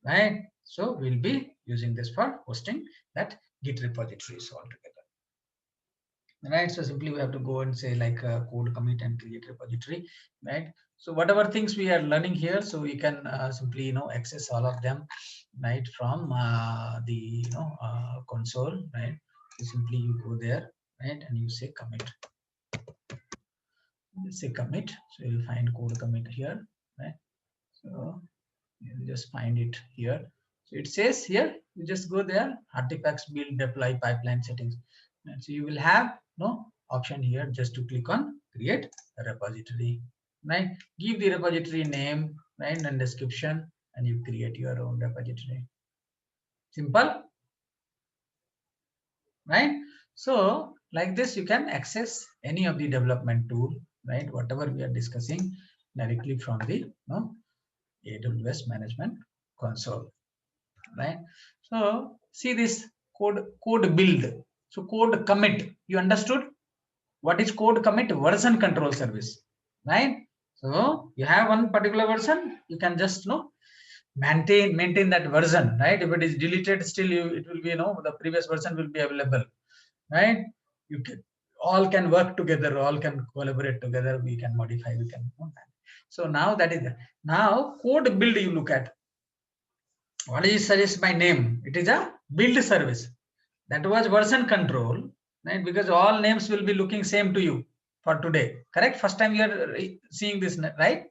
right? So we'll be using this for hosting that Git repositories altogether, right? So simply we have to go and say like code commit and create repository, right? So whatever things we are learning here, so we can simply access all of them, right, from the console, right? So simply you go there, right, and you say commit. You say commit, so you'll find code commit here, right? So you just find it here. So it says here, you just go there, artifacts, build, deploy, pipeline settings. And so you will have no option here just to click on create a repository, right? Give the repository name, right, and description, and you create your own repository. Simple, right? So like this, you can access any of the development tool, right? Whatever we are discussing directly from the AWS management console, right? So see this code build. So code commit, you understood what is code commit? Version control service, right? So you have one particular version, you can just maintain that version, right? If it is deleted, still it will be the previous version will be available, right? You can, all can work together, all can collaborate together, we can modify, we can so now that is now code build. You look at what is suggest by name, it is a build service. That was version control, right? Because all names will be looking same to you for today, correct? First time you are seeing this, right?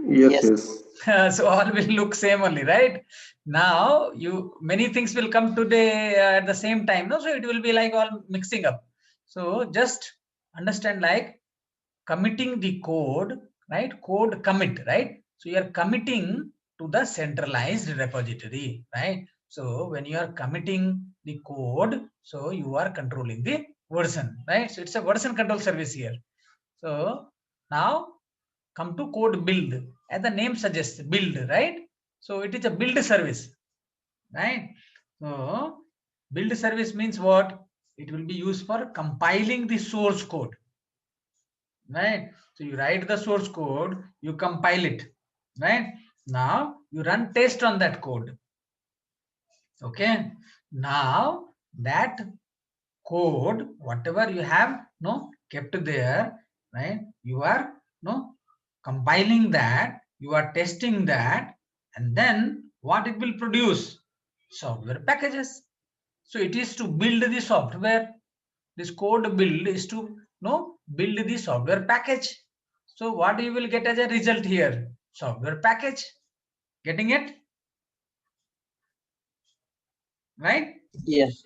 Yes, Yes. yes. So all will look same only, right? Now you many things will come today at the same time, no? So it will be like all mixing up. So just understand like committing the code, right? Code commit, right? So you are committing to the centralized repository, right? So when you are committing the code, so you are controlling the version, right? So it's a version control service here. So now come to code build, as the name suggests, build, right? So it is a build service, right? So build service means what? It will be used for compiling the source code, right? So you write the source code, you compile it, right? Now you run test on that code, okay? Now that code, whatever you have kept there, right? You are compiling that, you are testing that, and then what it will produce? Software packages. So it is to build the software. This code build is to build the software package. So what you will get as a result here? Software package. Getting it? Right? Yes.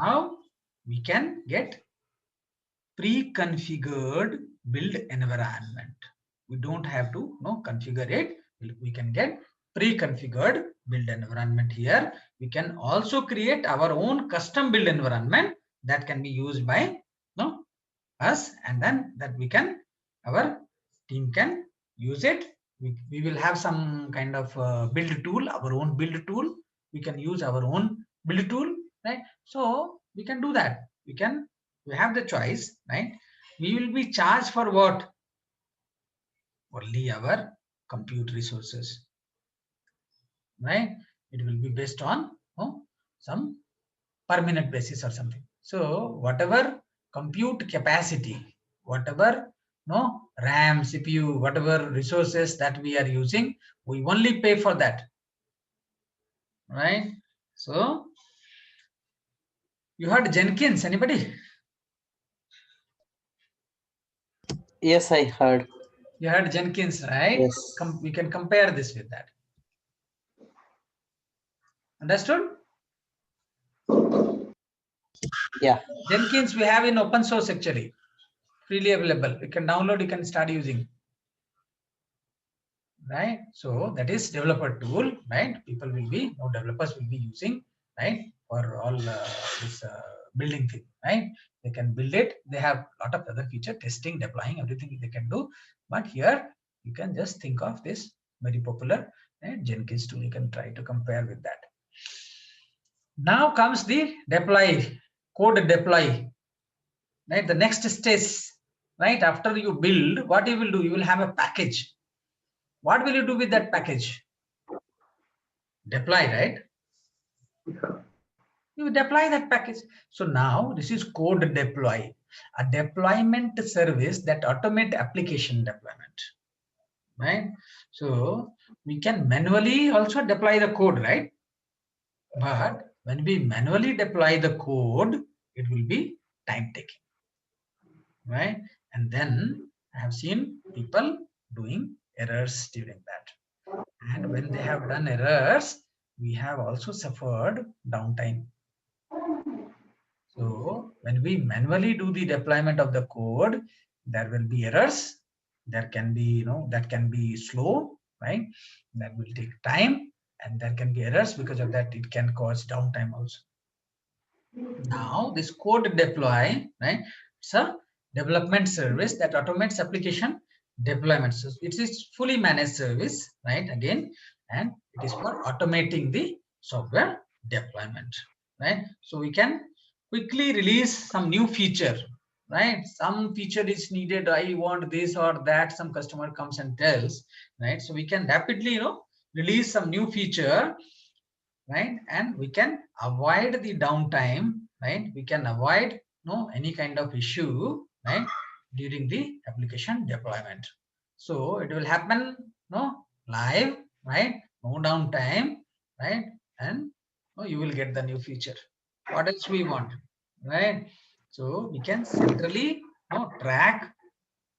Now we can get pre-configured build environment. We don't have to configure it. We can get pre-configured build environment here. We can also create our own custom build environment that can be used by us, and then that we can, our team can use it. We will have some kind of build tool, our own build tool. We can use our own build tool, right? So we can do that. We have the choice, right? We will be charged for what? Only our compute resources, right? It will be based on some permanent basis or something. So whatever compute capacity, whatever RAM, CPU, whatever resources that we are using, we only pay for that, right? So you heard Jenkins, anybody? Yes, I heard. You heard Jenkins, right? Yes. We can compare this with that. Understood? Yeah. Jenkins we have in open source actually, freely available. You can download, you can start using. Right? So that is developer tool, right? People will be, developers will be using, right, for all this building thing, right? They can build it. They have a lot of other feature, testing, deploying, everything they can do. But here you can just think of this very popular Jenkins tool. You can try to compare with that. Now comes the deploy, code deploy, right? The next stage, right? After you build, what you will do? You will have a package. What will you do with that package? Deploy, right? You deploy that package. So now this is code deploy, a deployment service that automate application deployment, right? So we can manually also deploy the code, right? But when we manually deploy the code, it will be time taking, right? And then I have seen people doing errors during that. And when they have done errors, we have also suffered downtime. So when we manually do the deployment of the code, there will be errors. There can be, that can be slow, right? That will take time, and there can be errors. Because of that, it can cause downtime also. Now this code deploy, right? It's a development service that automates application deployment. So it is fully managed service, right? Again, and it is for automating the software deployment, right? So we can quickly release some new feature, right? Some feature is needed. I want this or that. Some customer comes and tells, right? So we can rapidly, release some new feature, right? And we can avoid the downtime, right? We can avoid any kind of issue, right, during the application deployment. So it will happen live, right? No downtime, right? And you will get the new feature. What else we want, right? So we can centrally track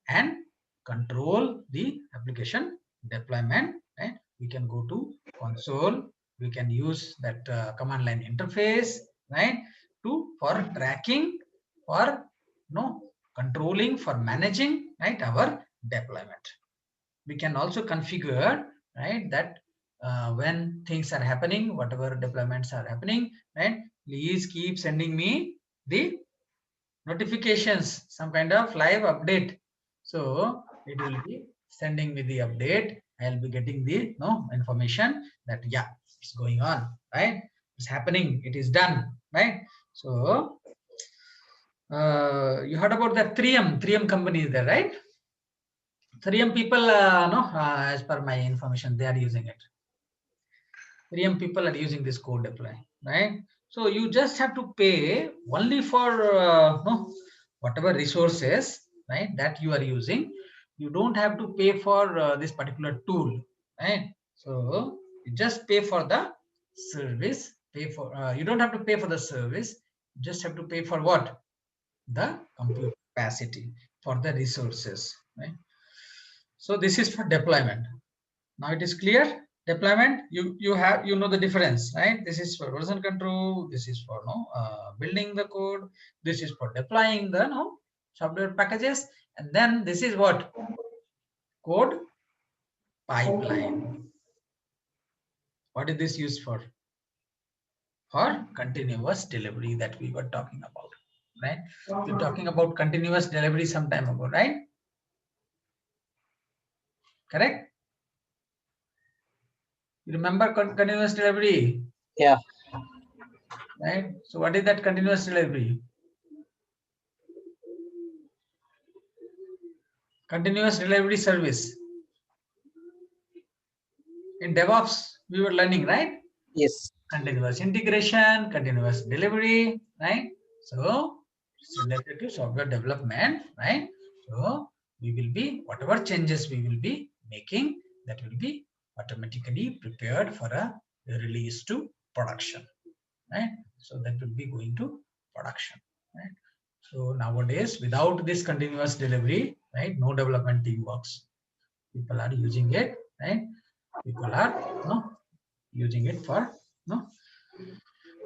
and control the application deployment, right? We can go to console. We can use that command line interface, right, for tracking, for controlling, for managing, right, our deployment. We can also configure, right, that when things are happening, whatever deployments are happening, right, please keep sending me the notifications, some kind of live update. So it will be sending me the update. I'll be getting the information that yeah, it's going on, right? It's happening, it is done, right? So you heard about that 3M company is there, right? 3M people, as per my information, they are using it. 3M people are using this code deploy, right? So you just have to pay only for whatever resources, right, that you are using, you don't have to pay for this particular tool, right? So you just pay for the service, you don't have to pay for the service, you just have to pay for what? The compute capacity, for the resources, right? So this is for deployment. Now it is clear. Deployment, you know the difference, right? This is for version control, this is for building the code, this is for deploying the software packages, and then this is what? Code pipeline. What is this used for? For continuous delivery that we were talking about, right? We're talking about continuous delivery some time ago, right? Correct? You remember continuous delivery? Yeah. Right? So what is that continuous delivery? Continuous delivery service. In DevOps, we were learning, right? Yes. Continuous integration, continuous delivery, right? So it's related to software development, right? So we will be, whatever changes we will be making, that will be automatically prepared for a release to production, right? So that will be going to production, right? So nowadays, without this continuous delivery, right, no development team works. People are using it, right? People are using it for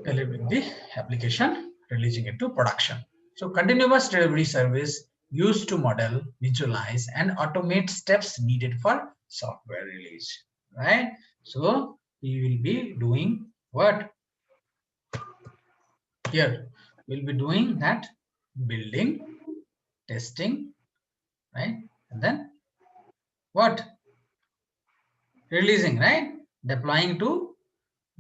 delivering the application, releasing it to production. So continuous delivery service used to model, visualize, and automate steps needed for software release, right? So we will be doing what? Here we'll be doing that building, testing, right? And then what? Releasing, right? Deploying to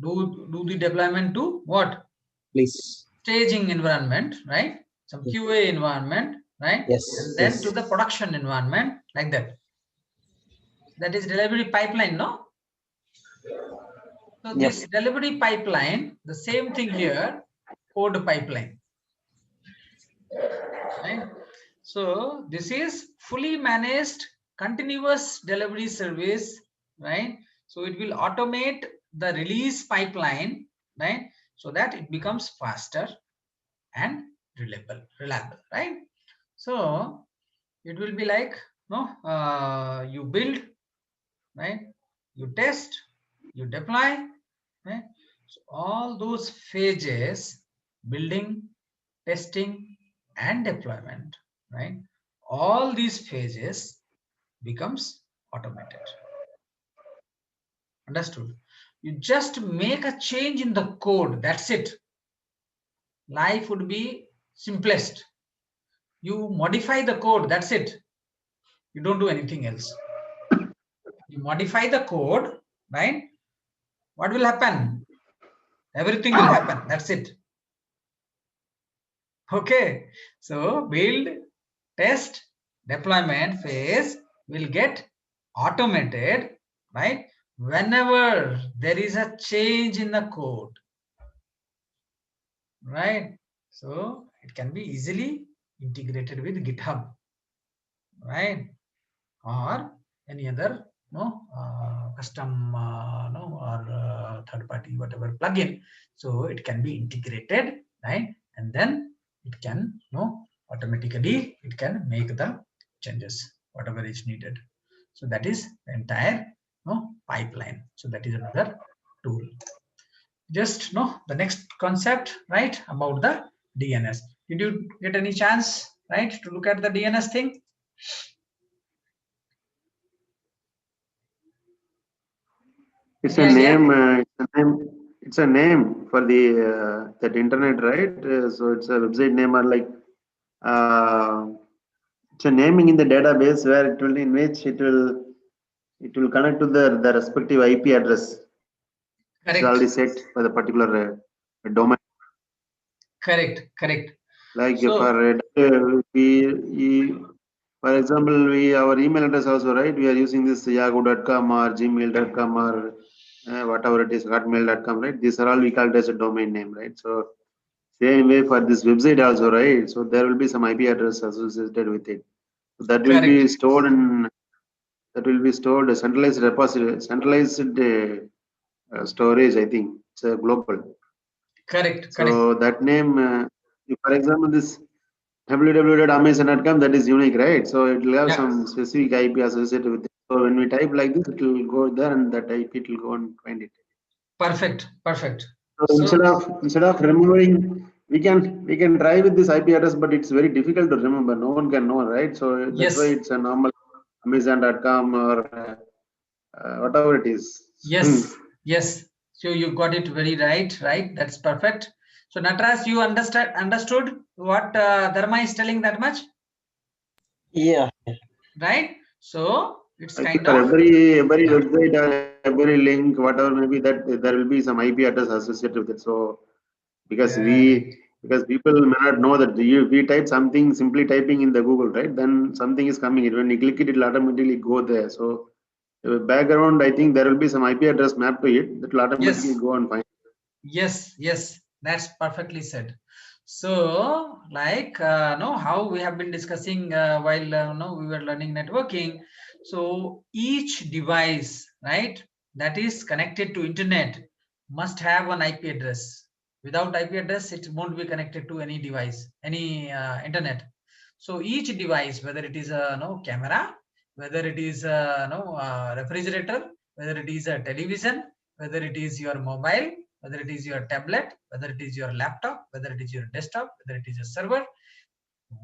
do the deployment to what? Please. Staging environment, right? Some QA environment, right? Yes. And then Yes. to the production environment, like that. That is delivery pipeline, no? So this delivery pipeline, the same thing here, code pipeline, right? So this is fully managed continuous delivery service, right? So it will automate the release pipeline, right? So that it becomes faster and reliable, right? So it will be like, you build, right? You test, you deploy, right? So all those phases, building, testing, and deployment, right? All these phases becomes automated. Understood? You just make a change in the code, that's it. Life would be simplest. You modify the code, that's it. You don't do anything else. You modify the code, right? What will happen? Everything will happen, that's it. Okay, so build, test, deployment phase will get automated, right? Whenever there is a change in the code, right? So it can be easily integrated with GitHub, right? Or any other custom or third party whatever plugin. So it can be integrated, right? And then it can automatically it can make the changes whatever is needed. So that is the entire pipeline. So that is another tool. Just the next concept, right, about the DNS. Did you get any chance, right, to look at the DNS thing? It's Any a idea? name. It's a name for the that internet, right? So it's a website name or like it's a naming in the database where it will, in which it will connect to the respective IP address. It's Correct. already set for the particular domain. Correct. Like So, for for example, our email address also, right? We are using this yahoo.com or gmail.com or whatever it is, hotmail.com, right? These are all we call it as a domain name, right? So same way for this website also, right? So there will be some IP address associated with it. That will be stored in centralized repository, centralized storage. I think it's a global. Correct. So that name, for example, this www.amazon.com, that is unique, right? So it will have some specific IP associated with it. So when we type like this, it will go there, and that IP it will go and find it. Perfect. So instead of remembering, we can try with this IP address, but it's very difficult to remember. No one can know, right? So that's why it's a normal Amazon.com or whatever it is. Yes. So you got it very right. That's perfect. So Natras, you understood what Dharma is telling that much? Yeah. Right. So it's I kind think for of every website or every link, whatever maybe, that there will be some IP address associated with it. So because people may not know that we type something, simply typing in the Google, right? Then something is coming. When you click it, it will automatically go there. So background, I think there will be some IP address mapped to it that will automatically go and find. Yes, that's perfectly said. So like how we have been discussing while we were learning networking. So each device, right, that is connected to internet must have an IP address. Without IP address, it won't be connected to any device, any internet. So each device, whether it is a camera, whether it is a refrigerator, whether it is a television, whether it is your mobile, whether it is your tablet, whether it is your laptop, whether it is your desktop, whether it is a server,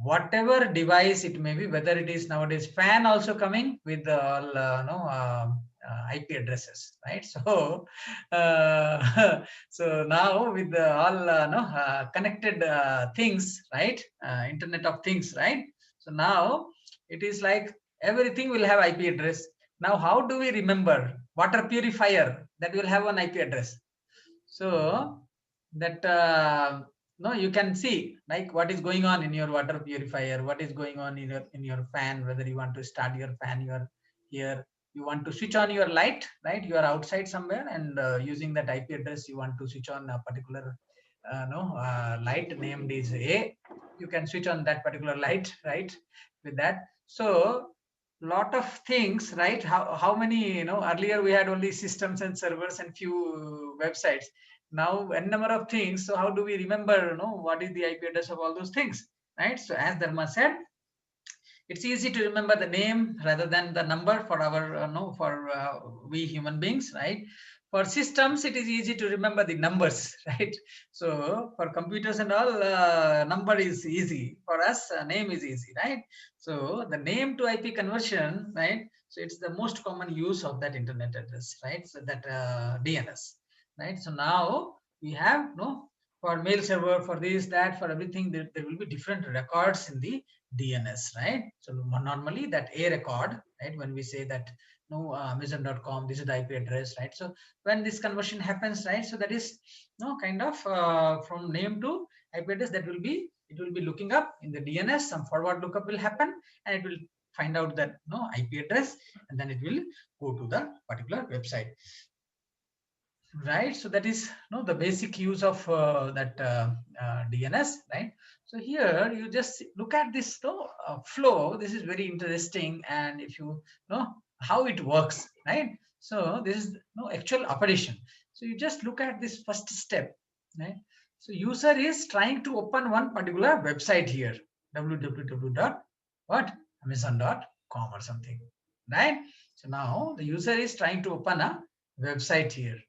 whatever device it may be, whether it is nowadays fan also coming with all IP addresses, right? So so now with all connected things, right? Internet of things, right? So now it is like everything will have IP address. Now how do we remember water purifier that will have an IP address? So that no, you can see like what is going on in your water purifier, what is going on in your fan, whether you want to start your fan, you are here, you want to switch on your light, right? You are outside somewhere, and using that IP address, you want to switch on a particular light named is A. You can switch on that particular light, right? With that, so lot of things, right? How many, earlier we had only systems and servers and few websites. Now n number of things. So how do we remember what is the IP address of all those things, right? So as Dharma said, it's easy to remember the name rather than the number for our we human beings, right? For systems, it is easy to remember the numbers, right? So for computers and all, number is easy. For us, name is easy, right? So the name to IP conversion, right? So it's the most common use of that internet address, right? So that DNS, right? So now we have for mail server, for this, that, for everything, there will be different records in the DNS, right? So normally that A record, right? When we say that Amazon.com, this is the IP address, right? So when this conversion happens, right? So that is kind of from name to IP address, it will be looking up in the DNS. Some forward lookup will happen, and it will find out that IP address, and then it will go to the particular website. Right, so that is the basic use of that DNS, right? So here you just look at this flow. This is very interesting, and if you know how it works, right? So this is actual operation. So you just look at this first step, right? So user is trying to open one particular website here, www.amazon.com or something, right? So now the user is trying to open a website here.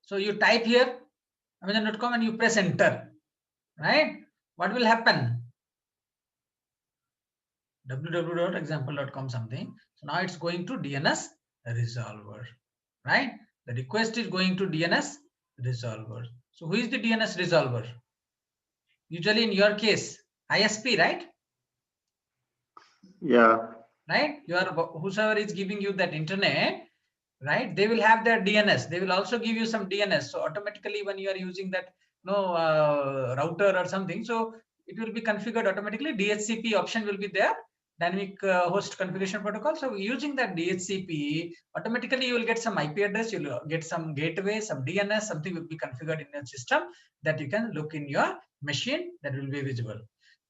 So you type here Amazon.com and you press enter, right? What will happen? www.example.com something. So now it's going to DNS resolver, right? The request is going to DNS resolver. So who is the DNS resolver? Usually in your case, ISP, right? Yeah. Right? Whosoever is giving you that internet, right? They will have their DNS. They will also give you some DNS. So automatically when you are using that router or something, so it will be configured automatically. DHCP option will be there, dynamic host configuration protocol. So using that DHCP, automatically you will get some IP address, you will get some gateway, some DNS, something will be configured in your system that you can look in your machine, that will be visible.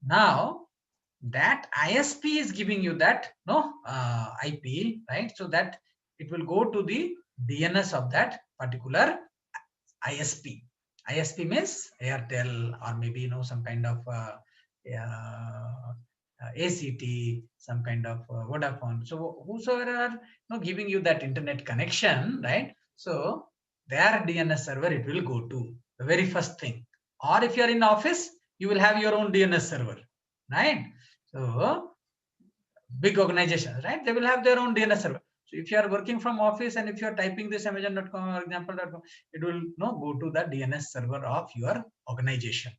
Now that ISP is giving you that IP, right? So that it will go to the DNS of that particular ISP. ISP means Airtel, or maybe some kind of ACT, some kind of Vodafone. So whosoever are giving you that internet connection, right? So their DNS server it will go to the very first thing. Or if you are in office, you will have your own DNS server, right? So big organizations, right? They will have their own DNS server. So if you are working from office and if you are typing this Amazon.com or example.com, it will go to the DNS server of your organization.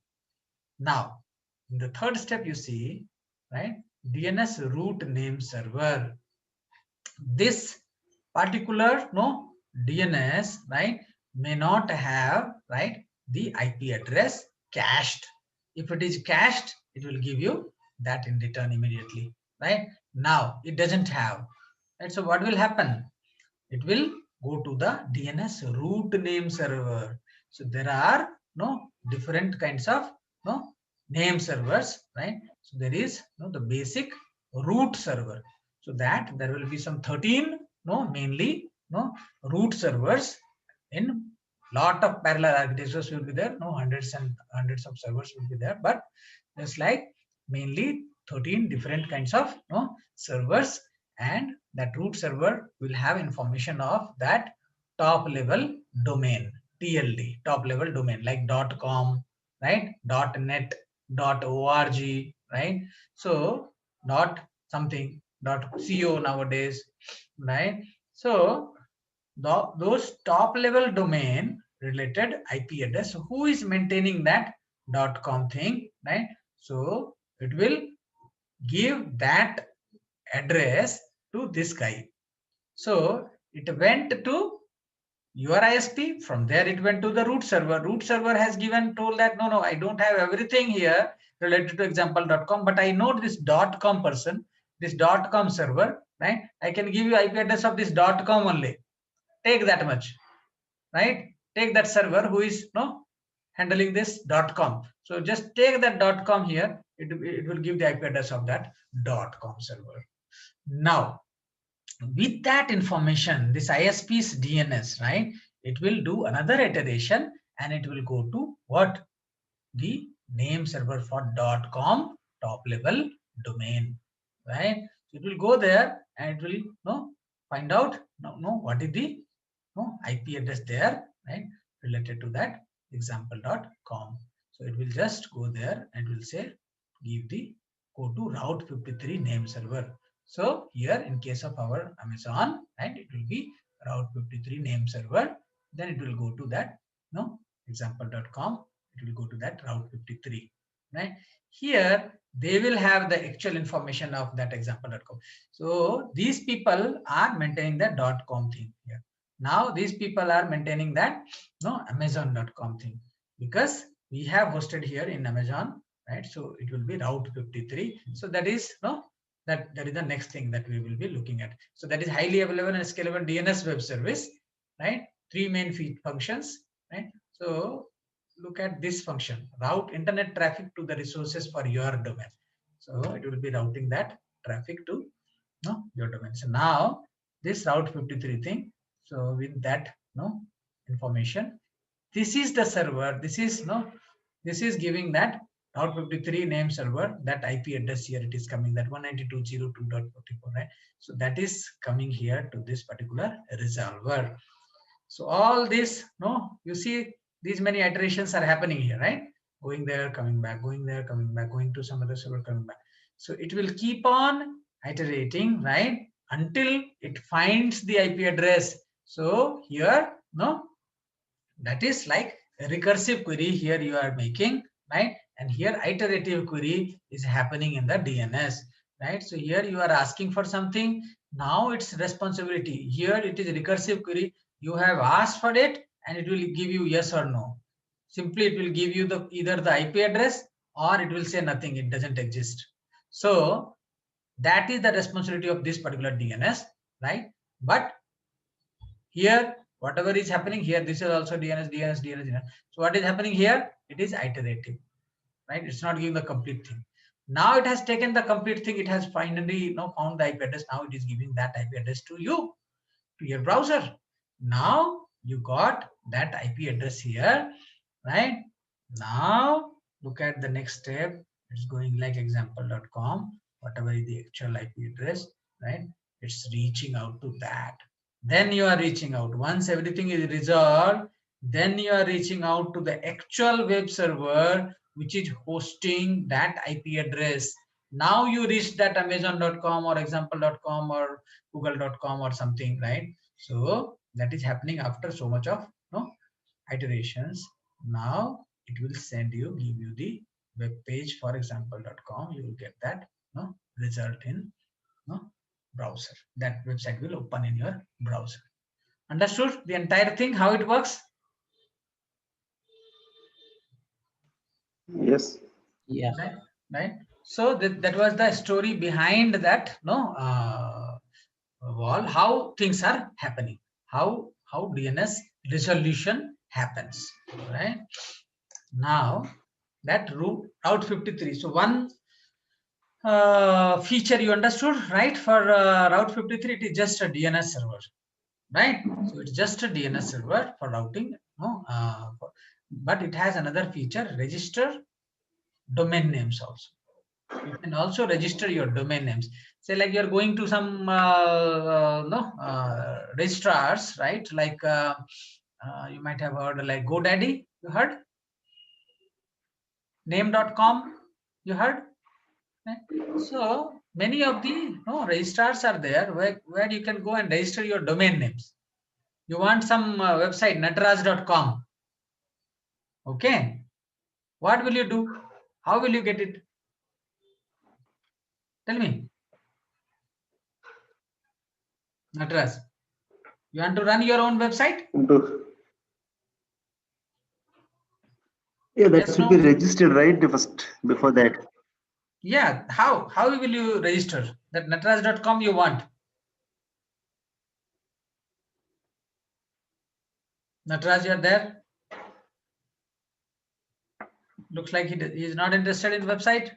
Now, in the third step, you see, right? DNS root name server. This particular DNS, right, may not have, right, the IP address cached. If it is cached, it will give you that in return immediately, right? Now it doesn't have, right? So what will happen? It will go to the DNS root name server. So there are different kinds of name servers, right? So there is the basic root server. So that there will be some 13 mainly root servers. In lot of parallel architectures will be there, hundreds and hundreds of servers will be there, but there's like mainly 13 different kinds of servers, and that root server will have information of that top level domain, TLD, top level domain, like .com, right, .net, .org, right? So dot something, .co nowadays, right? So those top level domain related IP address, who is maintaining that .com thing, right? So it will give that address to this guy. So it went to your ISP. From there it went to the root server. Root server has told that no, I don't have everything here related to example.com, but I know this .com person, this .com server, right? I can give you IP address of this .com only. Take that much, right? Take that server who is handling this .com. So just take that .com here. It will give the IP address of that .com server. Now, with that information, this ISP's DNS, right? It will do another iteration and it will go to what? The name server for .com top level domain, right? So it will go there and it will find out what is the IP address there, right, related to that example.com. So it will just go there and will say give the go to route 53 name server. So here in case of our Amazon, right, it will be route 53 name server. Then it will go to that example.com. It will go to that route 53, right? Here they will have the actual information of that example.com. So these people are maintaining the .com thing here. Now these people are maintaining that Amazon.com thing, because we have hosted here in Amazon, right? So it will be route 53. So that is that is the next thing that we will be looking at. So that is highly available and scalable DNS web service, right? Three main functions, right? So look at this function: route internet traffic to the resources for your domain. So it will be routing that traffic to your domain. So now this route 53 thing. So with that information, this is the server. This is giving that route 53 name server, that IP address here it is coming, that 192.168.2.44, right? So that is coming here to this particular resolver. So all this, you see these many iterations are happening here, right? Going there, coming back, going there, coming back, going to some other server, coming back. So it will keep on iterating, right, until it finds the IP address. So here, that is like a recursive query here you are making, right? And here iterative query is happening in the DNS, right? So here you are asking for something. Now it's responsibility. Here it is recursive query. You have asked for it and it will give you yes or no. Simply it will give you either the IP address or it will say nothing, it doesn't exist. So that is the responsibility of this particular DNS, right? But here whatever is happening here, this is also DNS. So what is happening here? It is iterative, right? It's not giving the complete thing. Now it has taken the complete thing. It has finally found the IP address. Now it is giving that IP address to you, to your browser. Now you got that IP address here, right? Now look at the next step. It's going like example.com, whatever is the actual IP address, right? It's reaching out to that. Then you are reaching out. Once everything is resolved, then you are reaching out to the actual web server which is hosting that IP address. Now you reach that amazon.com or example.com or google.com or something, right? So that is happening after so much of iterations. Now it will send you, give you the web page for example.com. You will get that result in browser. That website will open in your browser. Understood the entire thing, how it works? Yes. Yeah. Right. So that was the story behind that wall, how things are happening, how DNS resolution happens, right? Now that route 53. So one feature you understood, right? For route 53, it is just a DNS server, right? So it's just a DNS server for routing. But it has another feature, register domain names also. You can also register your domain names. Say like you're going to some registrars, right? Like you might have heard like GoDaddy, you heard? Name.com, you heard? Right? So many of the registrars are there where you can go and register your domain names. You want some website, nataraj.com. Okay. What will you do? How will you get it? Tell me. Nataraj, you want to run your own website? Yeah, that Yes, should no? be registered, right? First, before that. Yeah. How will you register? That nataraj.com you want? Nataraj, you're there? Looks like he is not interested in website.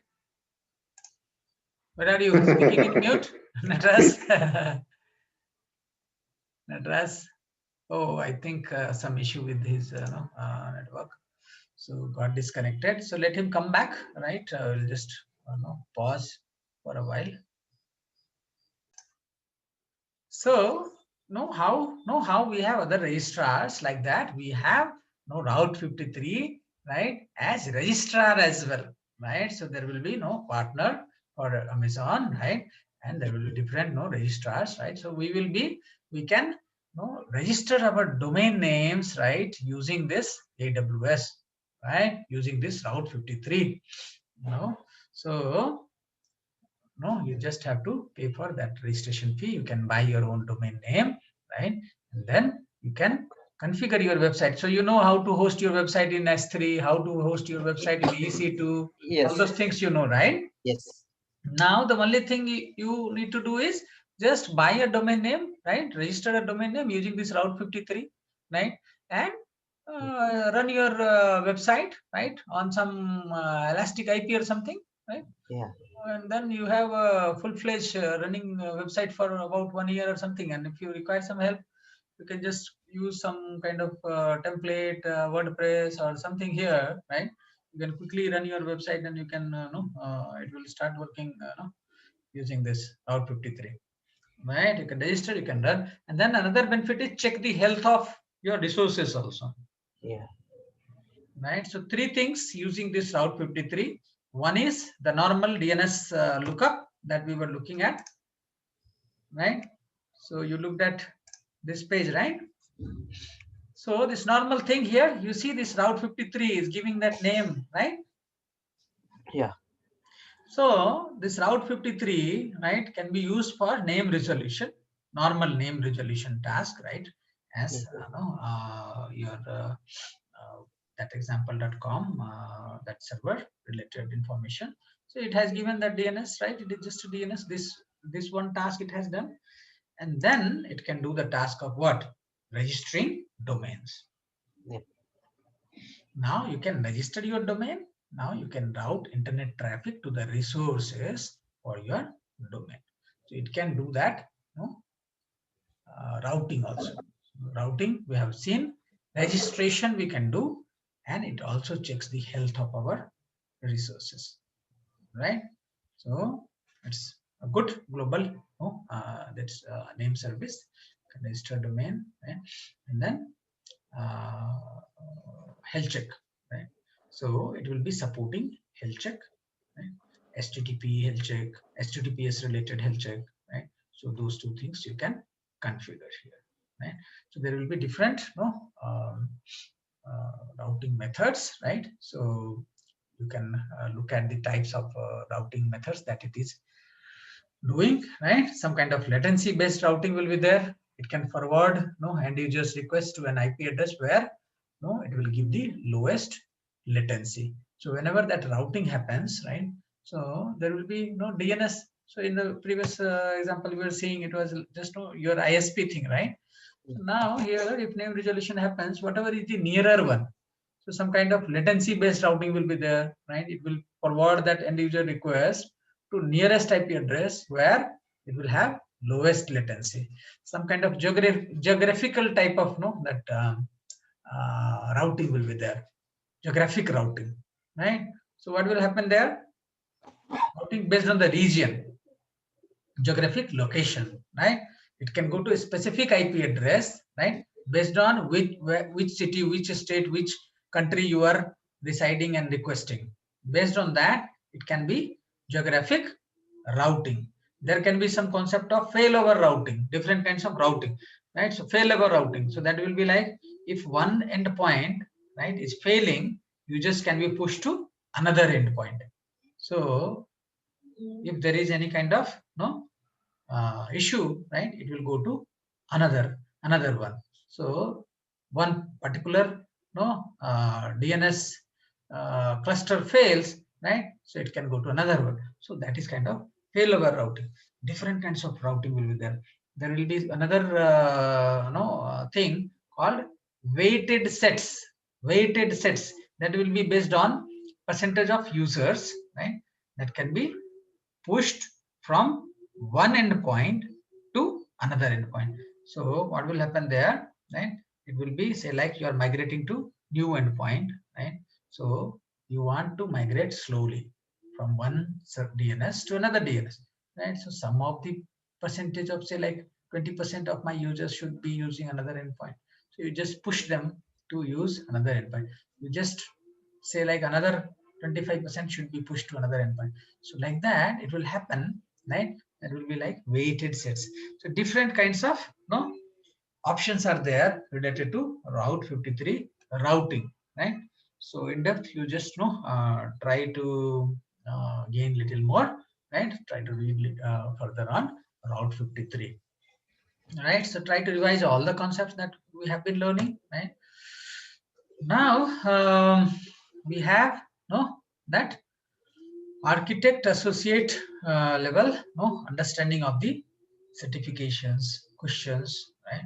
Where are you? Speaking in mute? Nataraj? Nataraj? Oh, I think some issue with his network. So got disconnected. So let him come back, right? We'll just pause for a while. So know how we have other registrars like that. We have Route 53, right, as registrar as well, right? So there will be no partner for Amazon, right? And there will be different registrars, right? So we can register our domain names, right, using this AWS, right, using this Route 53. So you just have to pay for that registration fee. You can buy your own domain name, right? And then you can configure your website. So you know how to host your website in S3, how to host your website in EC2, Yes. all those things right? Yes. Now the only thing you need to do is just buy a domain name, right? Register a domain name using this Route 53, right? And run your website, right, on some Elastic IP or something, right? Yeah. And then you have a full-fledged running website for about 1 year or something. And if you require some help, you can just use some kind of template, WordPress or something here, right? You can quickly run your website and you can, it will start working using this Route 53, right? You can register, you can run. And then another benefit is check the health of your resources also. Yeah. Right. So three things using this Route 53. One is the normal DNS lookup that we were looking at, right? So you looked at this page, right? So this normal thing here, you see this Route 53 is giving that name, right? Yeah. So this Route 53, right, can be used for name resolution, normal name resolution task, right? As your that example.com, that server related information. So it has given that DNS, right? It is just a DNS. This one task it has done, and then it can do the task of what? Registering domains. Yeah. Now you can register your domain, Now you can route internet traffic to the resources for your domain. So it can do that, routing also. Routing we have seen, registration we can do, and it also checks the health of our resources, right? So it's a good global that's name service, register domain, right? And then health check, right? So it will be supporting health check, right? HTTP health check, HTTPS related health check, right? So those two things you can configure here, right? So there will be different routing methods, right? So you can look at the types of routing methods that it is doing, right? Some kind of latency based routing will be there. It can forward end users request to an IP address where it will give the lowest latency. So whenever that routing happens, right, so there will be no DNS. So in the previous example we were seeing, it was just your ISP thing, right? So now here, if name resolution happens, whatever is the nearer one, so some kind of latency based routing will be there, right? It will forward that end user request to nearest IP address where it will have lowest latency. Some kind of geographical type of routing will be there, geographic routing, right? So what will happen there? Routing based on the region, geographic location, right? It can go to a specific IP address, right? Based on which city, which state, which country you are residing and requesting. Based on that, it can be geographic routing. There can be some concept of failover routing, different kinds of routing, right? So failover routing. So that will be like if one endpoint, right, is failing, users can be pushed to another endpoint. So if there is any kind of issue, right, it will go to another one. So one particular DNS cluster fails, right? So it can go to another one. So that is kind of failover routing. Different kinds of routing will be there. There will be another thing called weighted sets. Weighted sets that will be based on percentage of users, right? That can be pushed from one endpoint to another endpoint. So what will happen there, right? It will be, say, like you are migrating to new endpoint, right? So you want to migrate slowly from one DNS to another DNS, right? So some of the percentage of, say, like 20% of my users should be using another endpoint. So you just push them to use another endpoint. You just say like another 25% should be pushed to another endpoint. So like that, it will happen, right? That will be like weighted sets. So different kinds of options are there related to Route 53 routing, right? So in depth, you just try to gain little more, right? Try to read further on Route 53, right? So try to revise all the concepts that we have been learning, right? Now we have that architect associate level understanding of the certifications questions, right?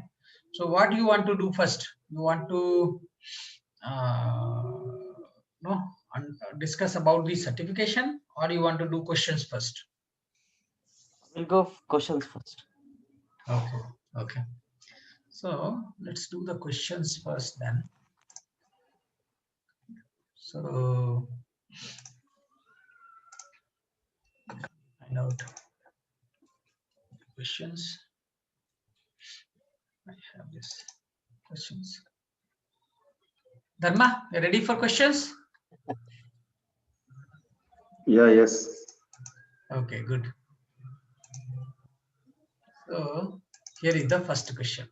So what do you want to do first? You want to no discuss about the certification, or you want to do questions first? We'll go questions first. Okay, so let's do the questions first then. So find out questions. I have this questions. Dharma, you ready for questions? Yeah, yes. Okay, good. So here is the first question.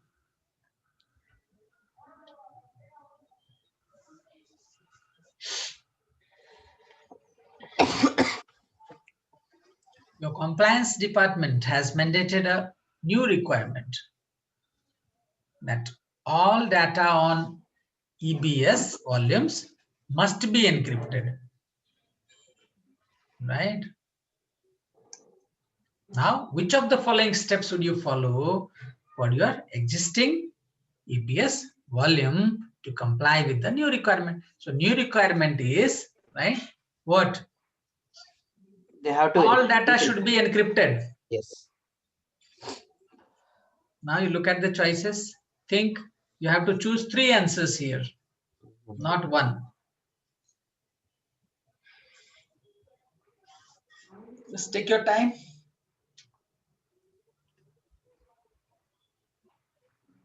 Your compliance department has mandated a new requirement that all data on EBS volumes must be encrypted, right? Now, which of the following steps would you follow for your existing EBS volume to comply with the new requirement? So new requirement is, right, What? They have to. All data should be encrypted. Yes. Now you look at the choices. Think you have to choose 3 answers here, not 1. Just take your time.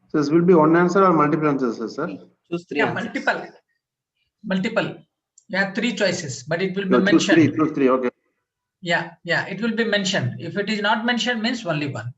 So this will be one answer or multiple answers, sir? Choose 3 Yeah, answers. multiple. You have 3 choices, but it will be No, mentioned. choose three. Okay. Yeah, it will be mentioned. If it is not mentioned, means only 1.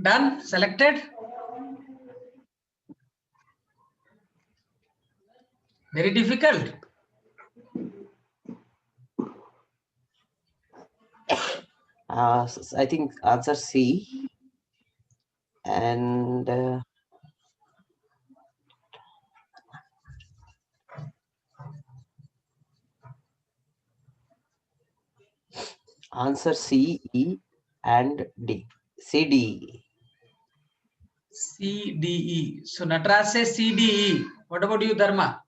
Done? Selected? Very difficult. I think answer C. And answer C, E, and D. C, D, E. C, D, E. So Nataraj says C, D, E. What about you, Dharma?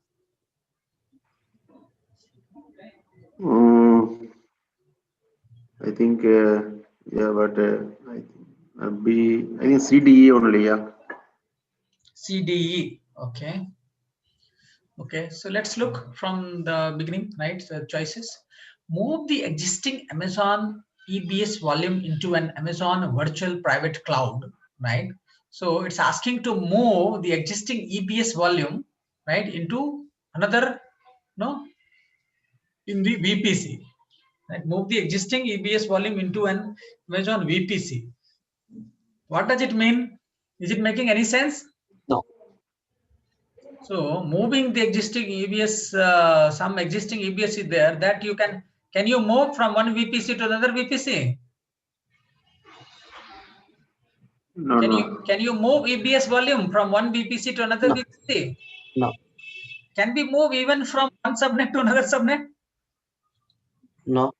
I think yeah, but I think CDE only. Yeah. C, D, E. Okay. Okay. So let's look from the beginning, right? So choices. Move the existing Amazon EBS volume into an Amazon virtual private cloud, right? So it's asking to move the existing EBS volume, right, into another, no, in the VPC. Right? Move the existing EBS volume into an Amazon VPC. What does it mean? Is it making any sense? No. So moving the existing EBS, some existing EBS is there that you can you move from one VPC to another VPC? No, Can you move EBS volume from one VPC to another No. VPC? No. Can we move even from one subnet to another subnet? No.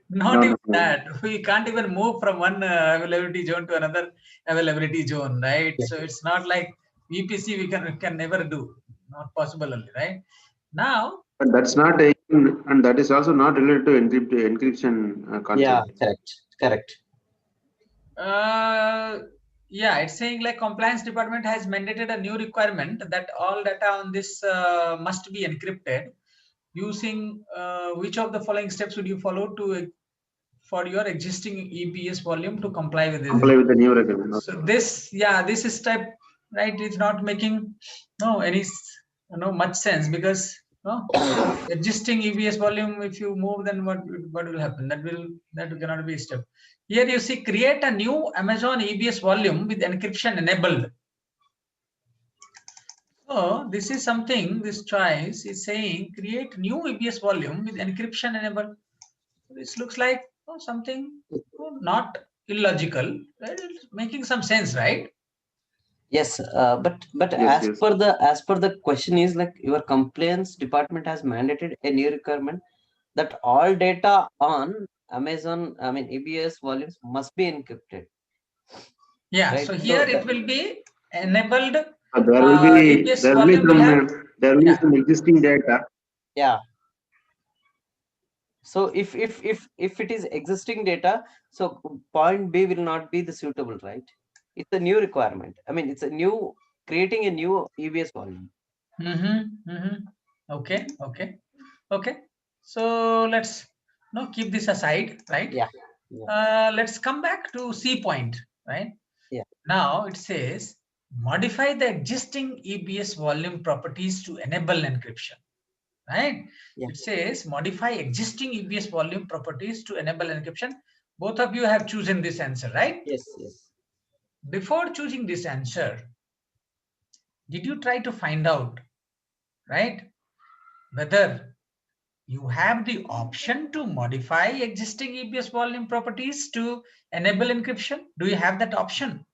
Not No, even no. that. We can't even move from one availability zone to another availability zone, right? Yeah. So it's not like VPC we can never do. Not possible only, right? Now, But that's not and that is also not related to encryption Yeah, concept. correct. yeah, it's saying like compliance department has mandated a new requirement that all data on this must be encrypted. Using which of the following steps would you follow to for your existing EBS volume to comply with this? Comply with the new requirement. So this, yeah, this step, right, is not making any much sense, because existing EBS volume, if you move, then what will happen? That cannot be a step. Here you see, create a new Amazon EBS volume with encryption enabled. So this is something, this choice is saying create new EBS volume with encryption enabled. This looks like something not illogical, right? It's making some sense, right? Yes, but Yes, yes. as per the question is like your compliance department has mandated a new requirement that all data on Amazon, I mean EBS volumes must be encrypted. Yeah, Right. so here it will be enabled. There will be EBS volume will have, yeah, some existing data. Yeah. So if it is existing data, so point B will not be the suitable, right? It's a new requirement. I mean, it's a new creating a new EBS volume. Okay, okay, okay. So let's keep this aside, right? Yeah. Let's come back to C point, right? Yeah. Now it says modify the existing EBS volume properties to enable encryption, right? Yeah. It says modify existing EBS volume properties to enable encryption. Both of you have chosen this answer, right? Yes. Yes. Before choosing this answer, did you try to find out, right, whether you have the option to modify existing EBS volume properties to enable encryption? Do you have that option?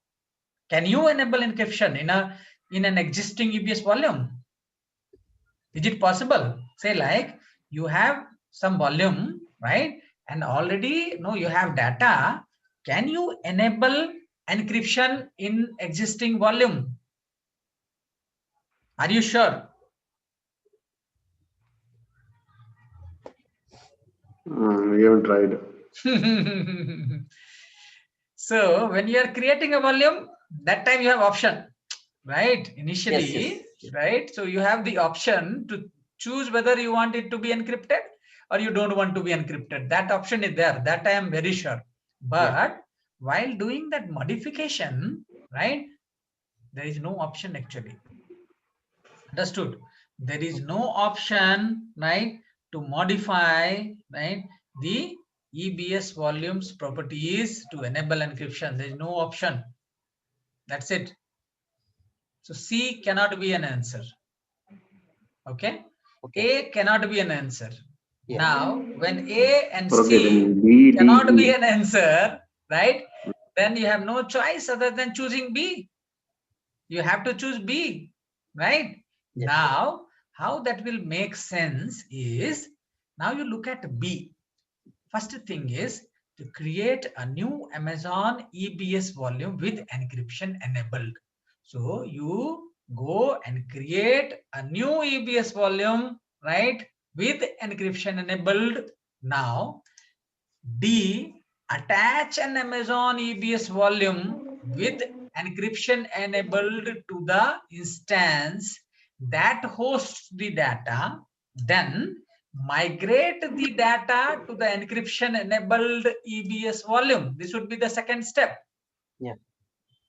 Can you enable encryption in an existing EBS volume? Is it possible? Say like you have some volume, right? And already you have data. Can you enable encryption in existing volume? Are you sure? We haven't tried. So when you are creating a volume, that time you have option, right? Initially, Yes. right? So you have the option to choose whether you want it to be encrypted or you don't want to be encrypted. That option is there. That I am very sure. But while doing that modification, right, there is no option actually. Understood? There is no option, right, to modify, right, the EBS volumes properties to enable encryption. There is no option. That's it. So C cannot be an answer. Okay? A cannot be an answer. Yeah. Now, when A and Okay, C then B, D, cannot be E. an answer, right? Then you have no choice other than choosing B. You have to choose B, right? Yes. Now, how that will make sense is, now you look at B. First thing is to create a new Amazon EBS volume with encryption enabled. So you go and create a new EBS volume, right, with encryption enabled. Now, D, attach an Amazon EBS volume with encryption enabled to the instance that hosts the data. Then migrate the data to the encryption enabled EBS volume. This would be the second step. Yeah.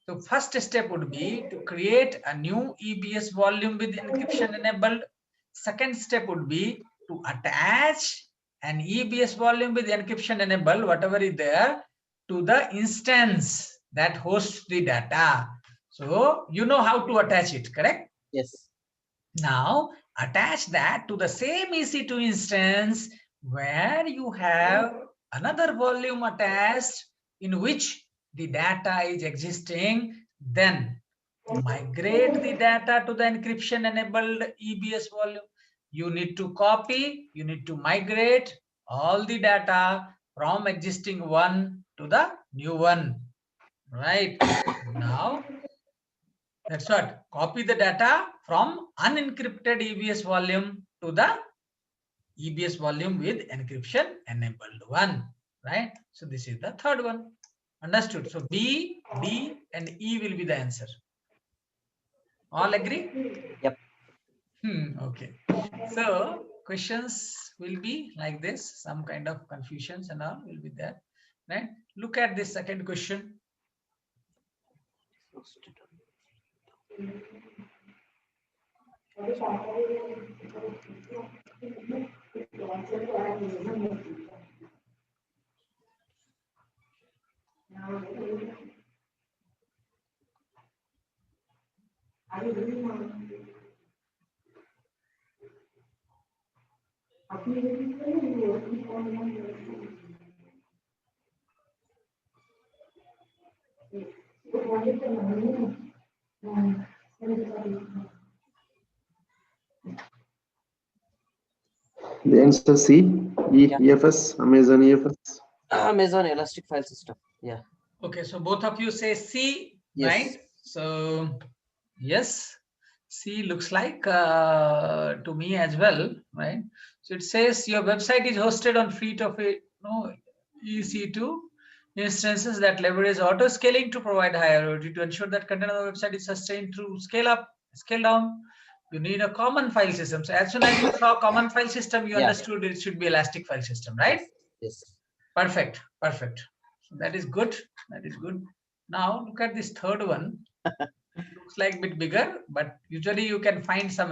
So first step would be to create a new EBS volume with encryption enabled. Second step would be to attach an EBS volume with encryption enabled, whatever is there, to the instance that hosts the data. So you know how to attach it, correct? Yes. Now attach that to the same EC2 instance where you have another volume attached in which the data is existing. Then migrate the data to the encryption enabled EBS volume. You need to copy, you need to migrate all the data from existing one to the new one, right? Now that's what, copy the data from unencrypted EBS volume to the EBS volume with encryption enabled one, right? So this is the third one. Understood? So B, D, and E will be the answer. All agree? Yep. Okay. So questions will be like this. Some kind of confusions and all will be there, right? Look at this second question. The answer C, EFS, Amazon EFS. Amazon Elastic File System. Yeah. Okay, so both of you say C, Yes. right? So yes, C looks like to me as well, right? So it says your website is hosted on fleet of EC2 instances that leverage auto scaling to provide higher priority to ensure that content on the website is sustained through scale up, scale down. You need a common file system. So as soon as you saw common file system, you understood it should be elastic file system, right? Yes. Perfect, perfect. So that is good. That is good. Now look at this third one. Looks like a bit bigger, but usually you can find some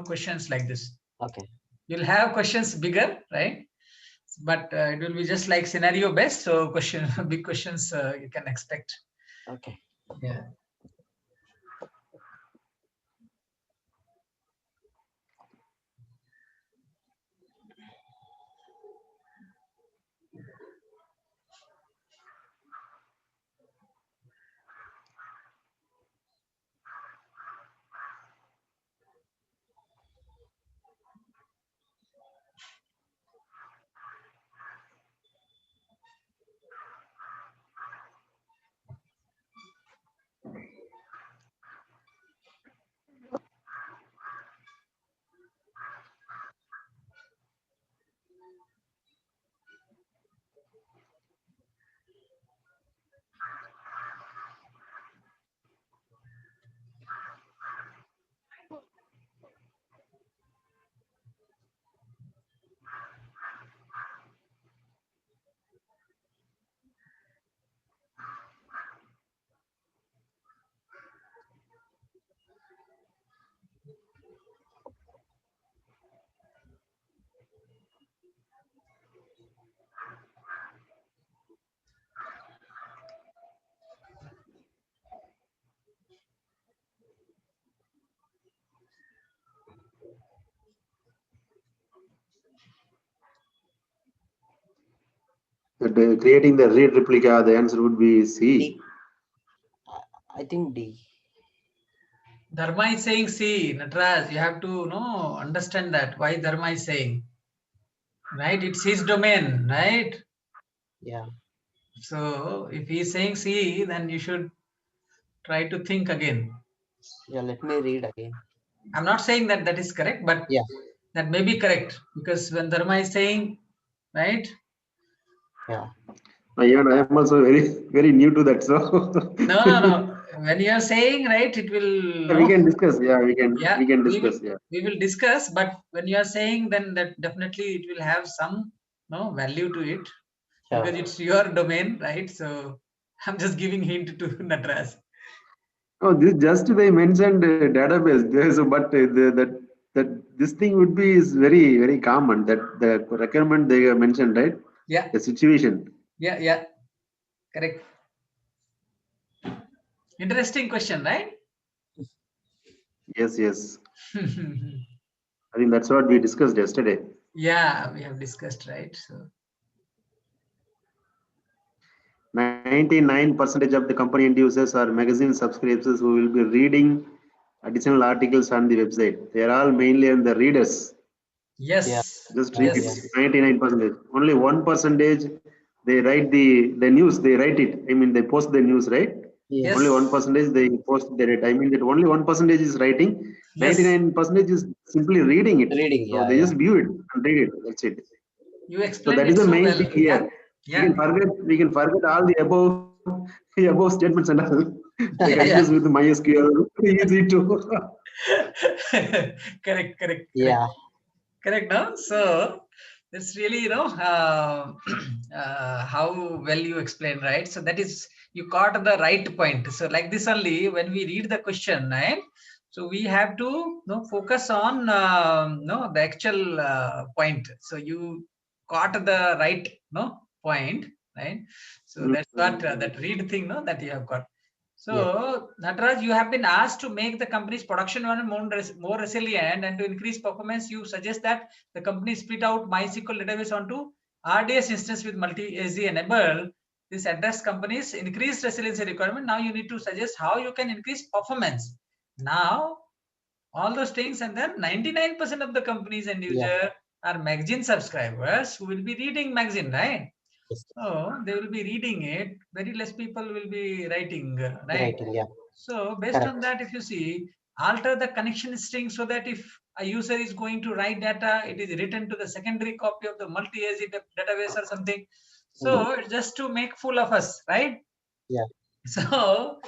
questions like this. Okay. You'll have questions bigger, right? But it will be just like scenario based. So big questions you can expect. Okay. Yeah. Creating the read replica, the answer would be C. D. I think D. Dharma is saying C. Natraj, you have to understand that. Why Dharma is saying? Right? It's his domain, right? Yeah. So if he is saying C, then you should try to think again. Yeah, let me read again. I'm not saying that that is correct, but yeah, that may be correct because when Dharma is saying, right? Yeah. Even I am also very new to that. So No. When you are saying, right, it will. we can discuss. Yeah, we can discuss. We will discuss. But when you are saying, then that definitely it will have some value to it because it's your domain, right? So I'm just giving hint to Natras. Oh, this just they mentioned database. So, but that this thing would be is very common. That the requirement they mentioned, right? Yeah. The situation. Yeah. Correct. Interesting question, right? Yes. I think that's what we discussed yesterday. Yeah, we have discussed, right? So 99% of the company end users are magazine subscribers who will be reading additional articles on the website. They are all mainly on the readers. yes. Just read Yes. it. 99%. Only 1% they write the news. They write it. I mean, they post the news, right? Yes. Only 1% they post the data. I mean that only 1% is writing. 99% is simply reading it. Reading. So they just view it and read it. That's it. You So explained that it is the so main well. thing here. Yeah. We can forget all the above statements and all. They confuse with MySQL. Easy to. Correct. Yeah. Correct, no? So that's really, how well you explained, right? So that is, you caught the right point. So like this only, when we read the question, right? So we have to focus on the actual point. So you caught the right point, right? So that's what that read thing that you have got. So, Nataraj, you have been asked to make the company's production environment more resilient and to increase performance. You suggest that the company split out MySQL database onto RDS instance with multi-AZ enabled this address company's increased resiliency requirement. Now you need to suggest how you can increase performance. Now all those things, and then 99% of the companies and user are magazine subscribers who will be reading magazine, right? Yes. So they will be reading it. Very less people will be writing, right? Writing, yeah. So based on Correct. that, if you see, alter the connection string so that if a user is going to write data, it is written to the secondary copy of the multi-AZ database or something. So it's just to make fool of us, right? Yeah. So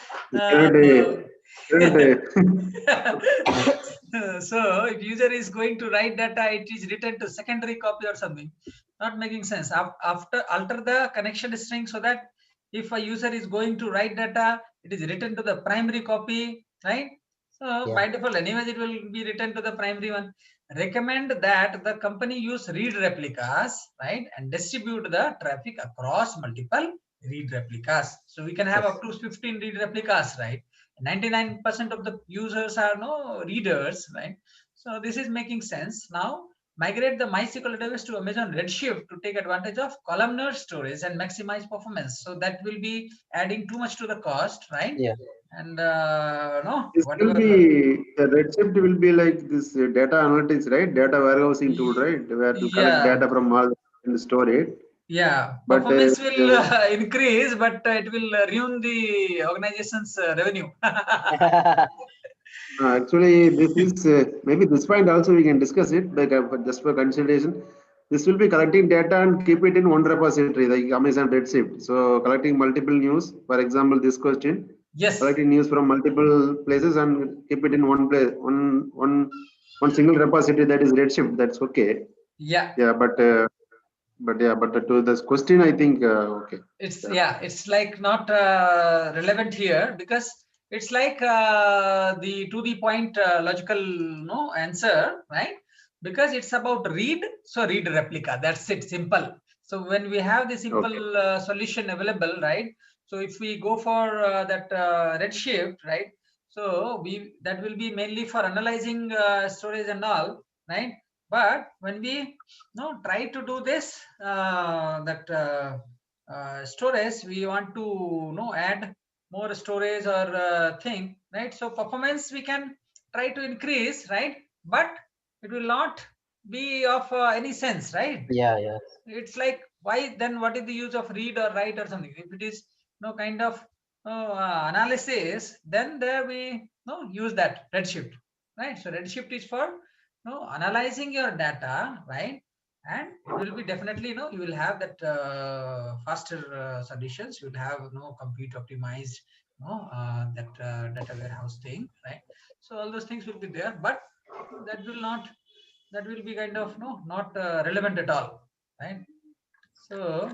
so if user is going to write data, it is written to secondary copy or something. Not making sense. After alter the connection string so that if a user is going to write data, it is written to the primary copy, right? So by default, anyways, it will be written to the primary one. Recommend that the company use read replicas, right, and distribute the traffic across multiple read replicas. So we can have up to 15 read replicas, right? 99% of the users are no readers, right? So this is making sense. Now migrate the MySQL database to Amazon Redshift to take advantage of columnar storage and maximize performance. So that will be adding too much to the cost, right? Yeah. And no, This will whatever. be, the Redshift will be like this data analytics, right? Data warehousing tool, right? Where to collect Yeah. data from all and store it. Yeah, But performance will increase, but it will ruin the organization's revenue. actually, this is maybe this point also we can discuss it, like just for consideration. This will be collecting data and keep it in one repository, like Amazon Redshift. So collecting multiple news, for example, this question, Yes. collecting news from multiple places and keep it in one place, one single repository, that is Redshift. That's okay. Yeah. Yeah, but to this question, I think okay. It's like not relevant here because it's like the to the point logical answer, right? Because it's about read, so read replica. That's it, simple. So when we have the simple solution available, right? So if we go for that Redshift, right? So that will be mainly for analyzing storage and all, right? But when we try to do this, storage, we want to add more storage or thing, right? So performance we can try to increase, right? But it will not be of any sense, right? Yeah. It's like, why then what is the use of read or write or something? If it is no kind of analysis, then there we use that Redshift, right? So Redshift is for analyzing your data, right? And it will be definitely you will have that faster solutions. You will have compute optimized that data warehouse thing, right? So all those things will be there, but that will be kind of not relevant at all, right? So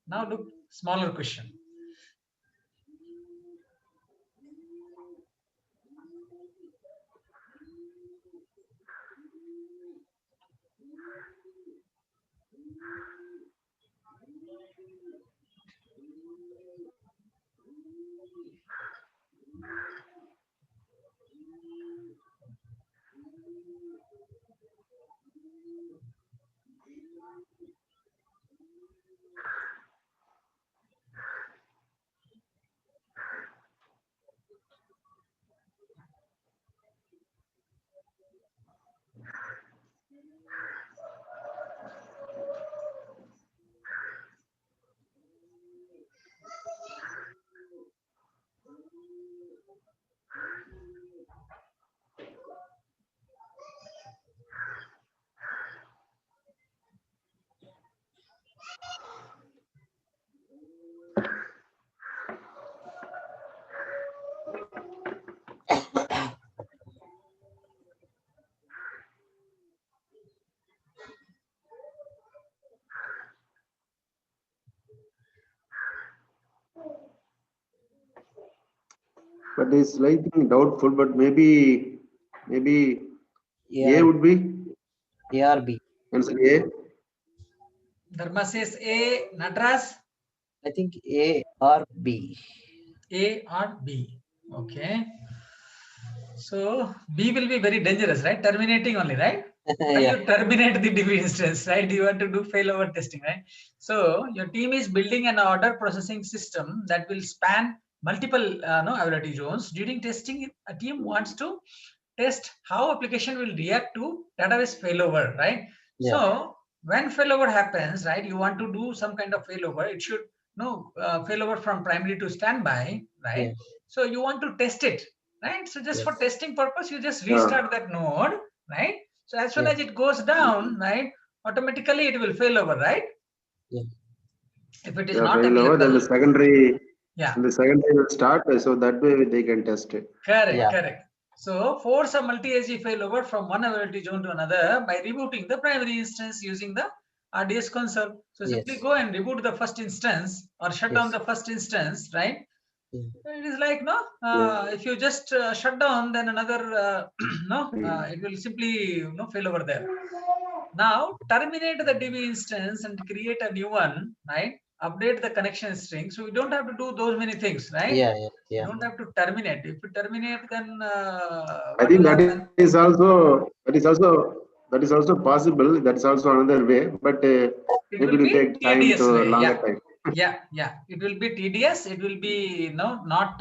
now look, smaller question. But it's slightly doubtful, but maybe A would be A or B. answer A. Dharma says A. Natras? I think A or B. A or B. Okay. So B will be very dangerous, right? Terminating only, right? Yeah. You terminate the DB instance, right? You want to do failover testing, right? So your team is building an order processing system that will span multiple availability zones. During testing, a team wants to test how application will react to database failover, right? Yeah. So when failover happens, right, you want to do some kind of failover. It should failover from primary to standby, right? Yeah. So you want to test it, right? So just for Yes. testing purpose, you just Yeah. restart that node, right? So as soon Yeah. as it goes down, right, automatically it will fail over, right? Yeah. If it is Yeah, not fail over, then available, the secondary will start, so that way they can test it. correct, Yeah. correct. So force a multi-AG failover from one availability zone to another by rebooting the primary instance using the RDS console. So simply Yes. go and reboot the first instance or shut down Yes. the first instance, right? Yeah. It is like Yeah. if you just shut down, then another Hmm. it will simply fail over there. Now terminate the DB instance and create a new one, right? Update the connection string. So we don't have to do those many things, right? Yeah. Yeah. You Yeah. don't have to terminate. If you terminate, then I what think will happen? that is also possible. That is also another way, but It maybe will it will be take time tedious to way. longer Yeah, time. yeah. It will be tedious. It will be not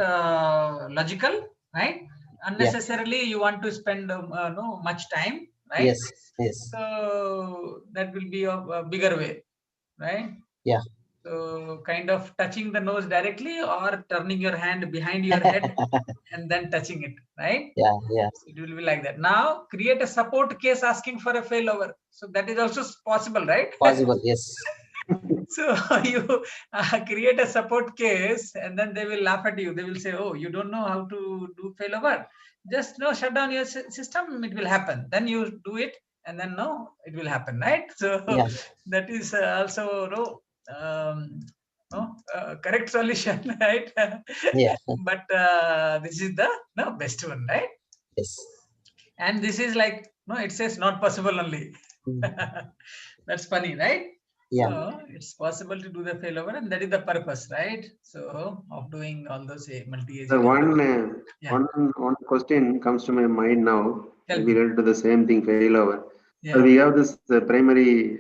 logical, right? Yeah. Unnecessarily, you want to spend no much time, right? Yes. Yes. So that will be a bigger way, right? Yeah. So kind of touching the nose directly or turning your hand behind your head and then touching it, right? Yeah. Yeah. So it will be like that. Now create a support case asking for a failover. So that is also possible, right? Possible. Yes. So you create a support case and then they will laugh at you. They will say, oh, you don't know how to do failover. Just shut down your system, it will happen. Then you do it and then it will happen, right? So Yeah. that is also correct solution, right? Yeah. But this is the best one, right? Yes. And this is like it says not possible only. Mm. That's funny, right? Yeah. So it's possible to do the failover, and that is the purpose, right? So of doing all those multi-age. The Yeah, one question comes to my mind now, tell maybe me. related to the same thing, failover. Yeah, We have this primary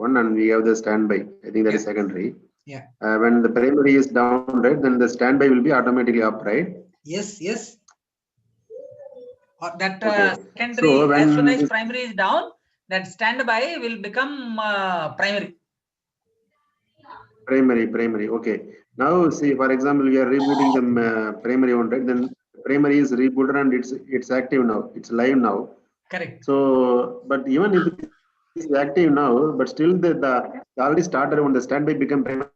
one, and we have the standby. I think that yeah, is secondary. yeah. When the primary is down, right, then the standby will be automatically up, right? Yes, yes. Or that Okay. So secondary, as soon when as this primary is down, that standby will become primary. primary, okay. Now, see, for example, we are rebooting the primary one, right? Then primary is rebooted and it's active now. It's live now. Correct. So, but even if it is active now, but still the already started when the standby become primary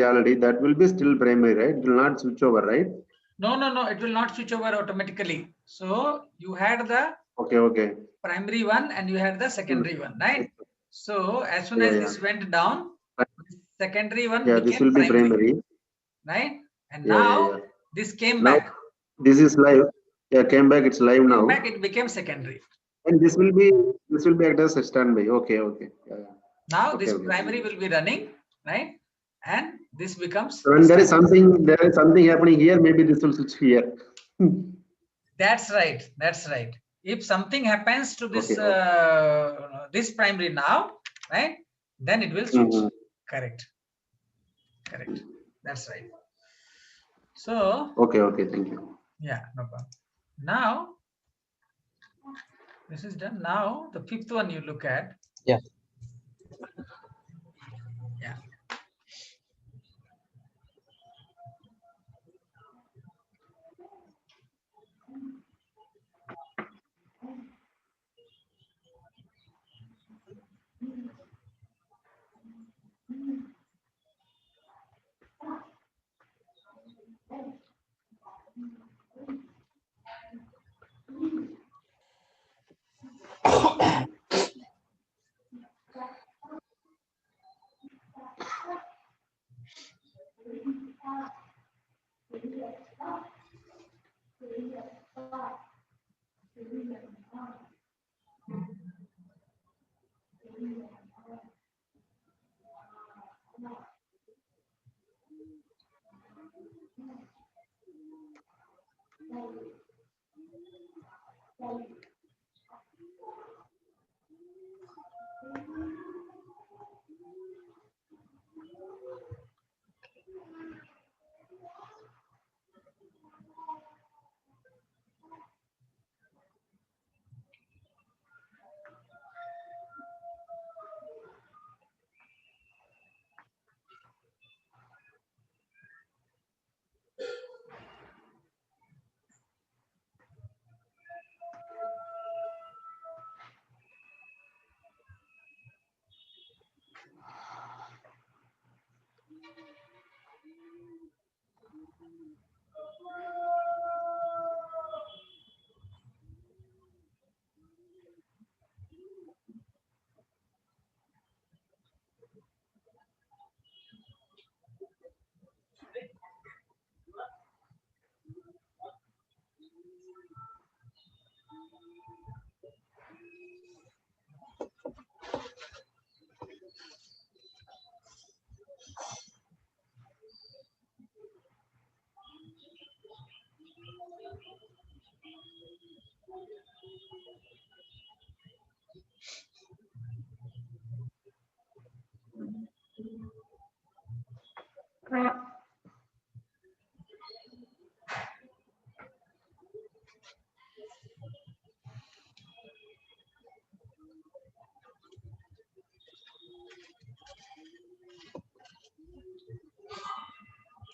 already, that will be still primary, right? It will not switch over, right? No, no, no. It will not switch over automatically. So you had the Okay, okay. primary one and you had the Hmm. secondary one, right? So as soon Yeah, as yeah. this went down, the secondary one Yeah, this became will be primary, primary. right? And Yeah, yeah, now yeah. this came Now back. this is live. Yeah, came back. It's live Came now, back, it became secondary. and this will be act as a standby. Okay, okay. Yeah, yeah. Now Okay, this okay. Thank primary you. will be running, right? And this becomes So when standby. there is something happening here, maybe this will switch here. That's right. That's right. If something happens to this Okay, okay. this primary now, right? Then it will switch. Mhm. Correct. Correct. That's right. So Okay, okay. Thank you. yeah, no problem. Now this is done. Now the fifth one you look at. Yeah. Yeah.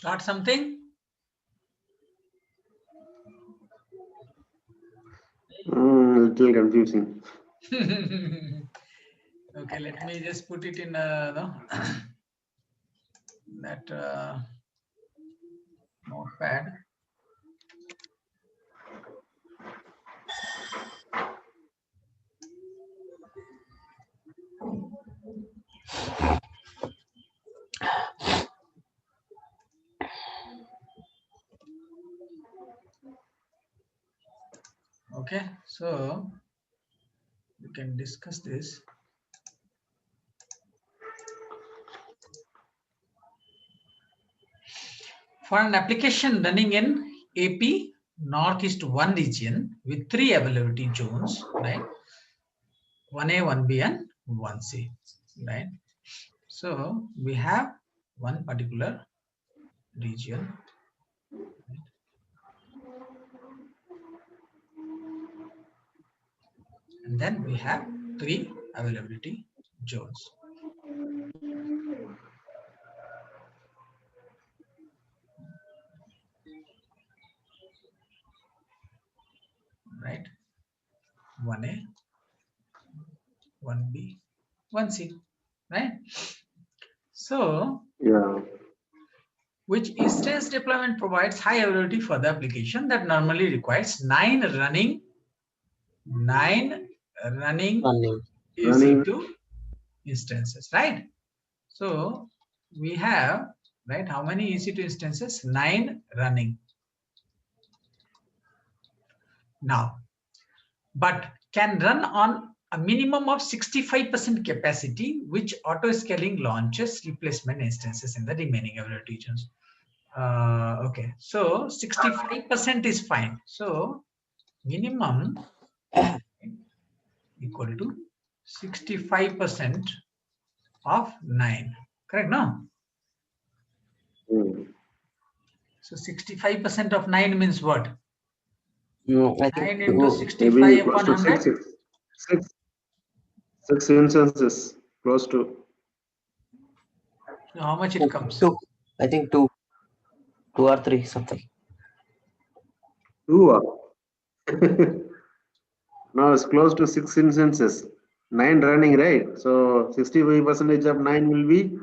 Got something? Little confusing. Okay, let me just put it in no, that notepad. Okay, so we can discuss this. For an application running in AP Northeast 1 region with 3 availability zones, right? 1A, 1B, and 1C, right? So we have one particular region, right? And then we have 3 availability zones. Right? 1A, 1B, 1C, right? So, Yeah. which instance deployment provides high availability for the application that normally requires 9 running EC2 instances, right? So we have, right, how many EC2 instances? 9 running. Now, but can run on a minimum of 65% capacity, which auto scaling launches replacement instances in the remaining availability regions. Okay, so 65% is fine. So minimum equal to 65% of 9. Correct, no? So 65% of 9 means what? No, I think 9 into 65 maybe close upon to 100? six instances, close to. So how much it comes? 2. I think 2 or 3 something. 2. No, it's close to 6 instances. 9 running, right? So 65% of 9 will be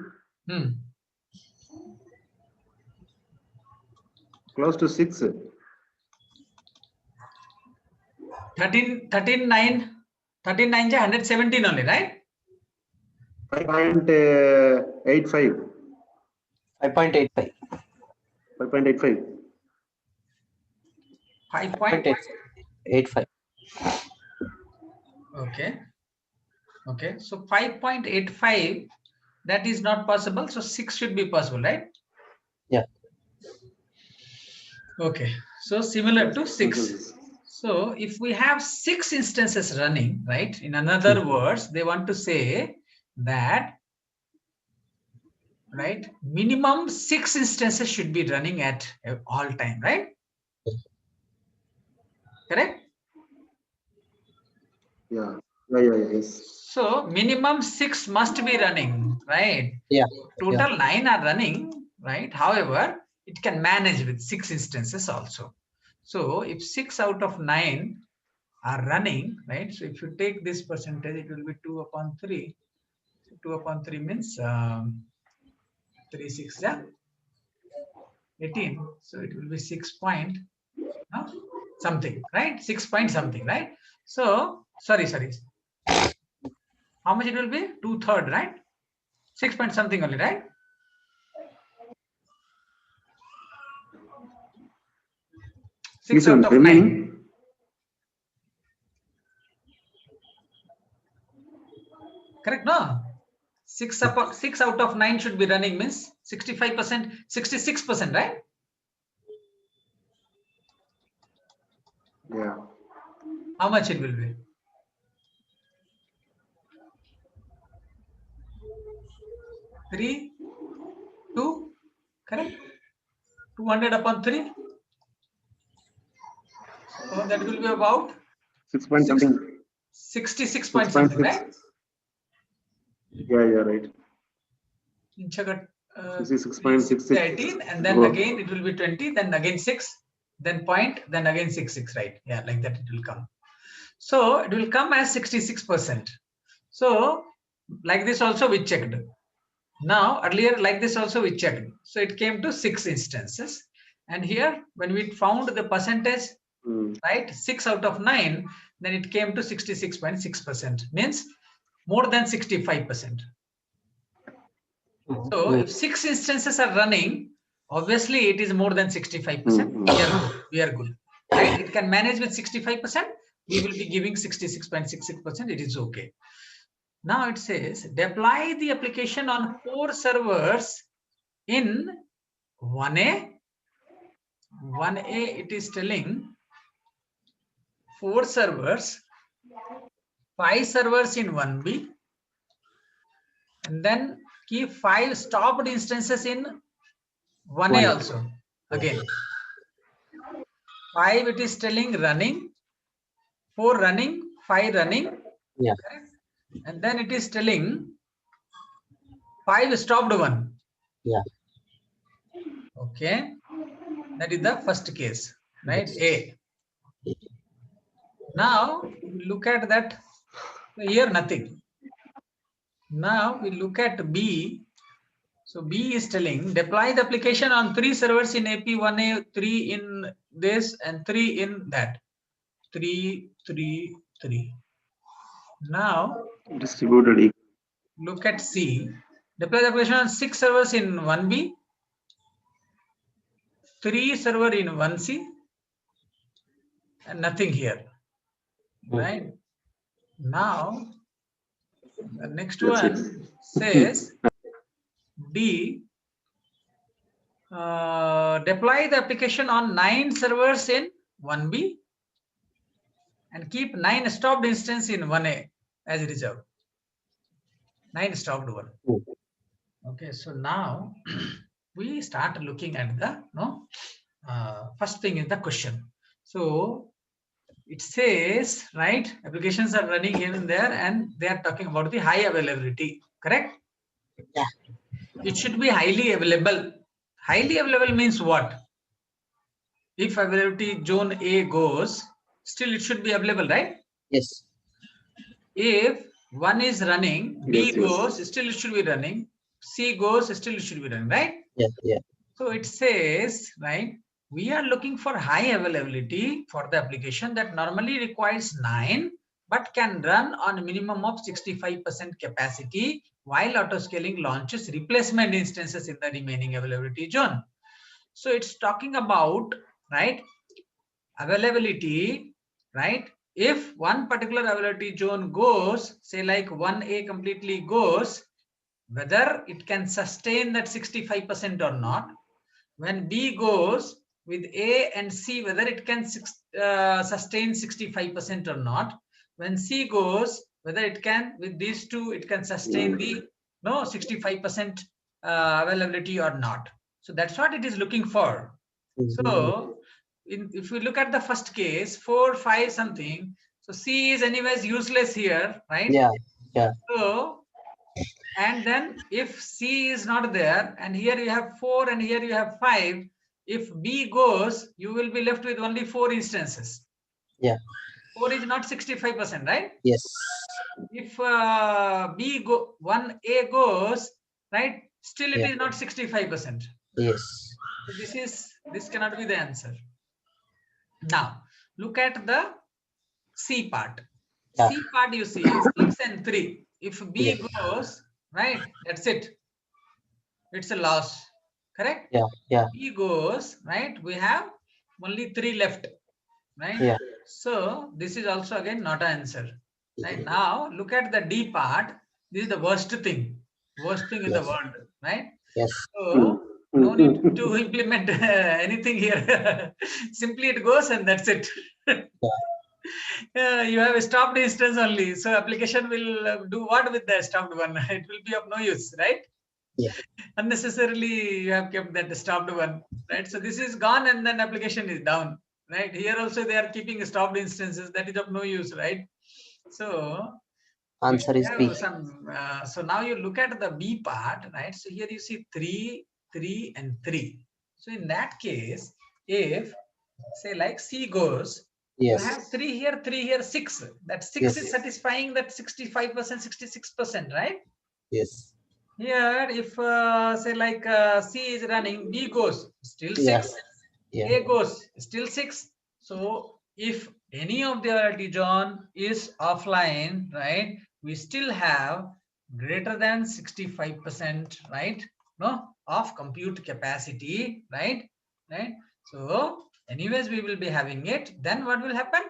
close to 6. 13 9 117 only, right? 5.85. 5.85. 5.85. 5.85. Okay. Okay. So 5.85, that is not possible. So 6 should be possible, right? Yeah. Okay. So similar to 6. So if we have 6 instances running, right? In another words, they want to say that, right, minimum 6 instances should be running at all time, right? Correct? Yeah. Yes. So minimum 6 must be running, right? Yeah. Total 9 are running, right? However, it can manage with 6 instances also. So if 6 out of 9 are running, right? So if you take this percentage, it will be 2 upon 3. So 2 upon 3 means 3 6, yeah? 18. So it will be 6 point something, right? 6 point something, right? So sorry. How much it will be? 2/3, right? 6 point something only, right? Six out of 9. Remaining. Correct, no? 6 out of 9 should be running, means 65%, 66%, right? Yeah. How much it will be? 3, 2, correct? 200 upon 3. So that will be about 6 point something. 66 point something, right? Yeah, right. In Chagat, 66.66. 18, and then again it will be 20, then again 6, then point, then again 6, right? Yeah, like that it will come. So it will come as 66%. So like this also we checked. Now earlier like this also we checked. So it came to 6 instances. And here when we found the percentage, right, 6 out of 9, then it came to 66.6%, means more than 65%. So if 6 instances are running, obviously it is more than 65%. We are good, right? It can manage with 65%. We will be giving 66.66%. It is okay. Now it says deploy the application on 4 servers in 1A. 1A, it is telling 4 servers, 5 servers in 1B, and then keep 5 stopped instances in 1A also. Again, 5 it is telling running, 4 running, 5 running. Yeah. Correct? And then it is telling 5 stopped one. Yeah. Okay. That is the first case, right? A. Now look at that. Here nothing. Now we look at B. So B is telling deploy the application on 3 servers in AP1A, 3 in this, and 3 in that. 3, 3, 3. Now Distributed. look at C. Deploy the application on 6 servers in 1B, 3 server in 1C, and nothing here. Right? Now the next one says D. Deploy the application on 9 servers in 1B and keep 9 stopped instance in 1A as reserved. 9 stopped one. Okay, so now we start looking at the first thing is the question. So it says, right, applications are running here and there, and they are talking about the high availability, correct? Yeah. It should be highly available. Highly available means what? If availability zone A goes, still it should be available, right? Yes. If one is running, B Yes. goes, still it should be running. C goes, still it should be running, right? Yeah. So it says, right, we are looking for high availability for the application that normally requires 9, but can run on a minimum of 65% capacity while autoscaling launches replacement instances in the remaining availability zone. So it's talking about, right, availability, right? If one particular availability zone goes, say like 1A completely goes, whether it can sustain that 65% or not. When B goes with A and C, whether it can sustain 65% or not. When C goes, whether it can, with these two, it can sustain the 65% availability or not. So that's what it is looking for. So if we look at the first case, 4, 5 something, so C is anyways useless here, right? Yeah. So, and then if C is not there, and here you have 4 and here you have 5, if B goes, you will be left with only 4 instances. Yeah. 4 is not 65%, right? Yes. If 1A goes, right, still it is not 65%. Yes. So this cannot be the answer. Now look at the C part. Yeah. C part, you see 6 and 3. If B Yes. goes, right, that's it. It's a loss. Correct? Yeah. Yeah. B goes, right, we have only 3 left, right? Yeah. So this is also again not an answer. Right? Yes. Now look at the D part. This is the worst thing in the world, right? Yes. So no need to implement anything here. Simply it goes and that's it. You have a stopped instance only. So application will do what with the stopped one? It will be of no use, right? Yeah. Unnecessarily you have kept that stopped one, right? So this is gone and then application is down, right? Here also they are keeping stopped instances. That is of no use, right? So we Answer is B. have some. So now you look at the B part, right? So here you see 3, 3, and 3. So in that case, if say like C goes, you Yes. have 3 here, 3 here, 6. That 6 Yes. is satisfying that 65%, 66%, right? Yes. Here, if say like C is running, B goes, still Yeah. 6. Yeah. A goes, still 6. So if any of the region is offline, right, we still have greater than 65%, right, no, of compute capacity, right? So anyways we will be having it. Then what will happen?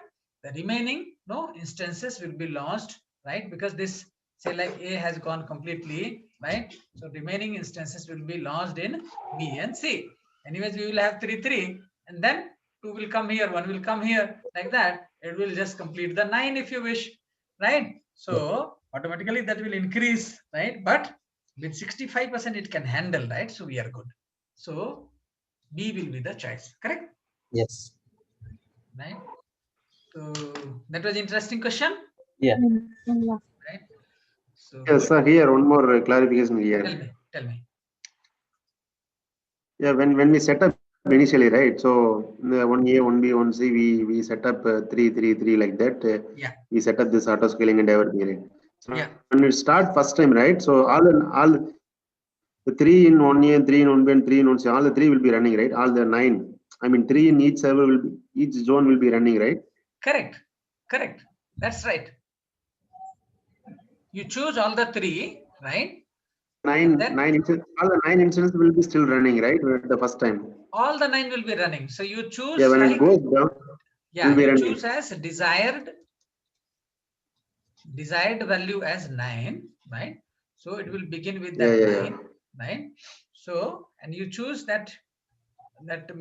The remaining no instances will be lost, right? Because this say like A has gone completely, right? So remaining instances will be lost in B and C. Anyways we will have 3, 3, and then 2 will come here, 1 will come here, like that. It will just complete the 9 if you wish, right? So automatically that will increase, right? But with 65% it can handle, right? So we are good. So B will be the choice, correct? Yes. Right? So that was interesting question, Yeah. right? So Yes, sir. Here one more clarification tell here. me, tell me. Yeah, when we set up initially, right? So the 1A, 1B, 1C, we set up 3, 3, 3 like that. Yeah, We set up this auto scaling and everything. Right? So yeah, when we start first time, right? So all the 3 in 1A, 3 in 1B, and 3 in 1C, all the 3 will be running, right? All the 9. I mean, 3 in each server will be, each zone will be running, right? correct, correct. That's right. You choose all the 3, right? And then All the 9 instances will be still running, right? At the first time. all the 9 will be running. So you Yeah, choose when it like, goes down, it will yeah, be you running. choose as desired value as 9, right? So it will begin with that 9, right? So and you choose that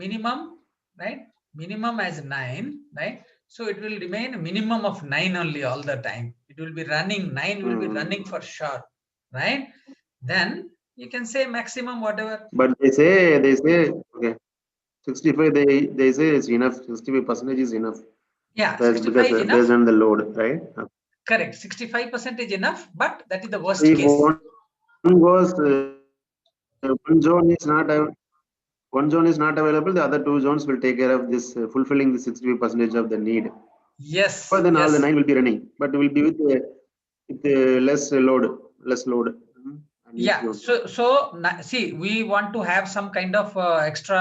minimum, right? Minimum as 9, right? So it will remain a minimum of 9 only all the time. It will be running, 9 will be running for sure, right? Then you can say maximum whatever. But they say okay, 65. They say it's enough. 65% is enough. Yeah, Because 65 is based enough. on the load, right? Correct. 65% is enough, but that is the So worst if case. one goes, one zone is not one zone is not available, the other 2 zones will take care of this fulfilling the 65% of the need. Yes, But then all the yes. 9 will be running, but will be with less load, on each Yeah. zone. So see, we want to have some kind of extra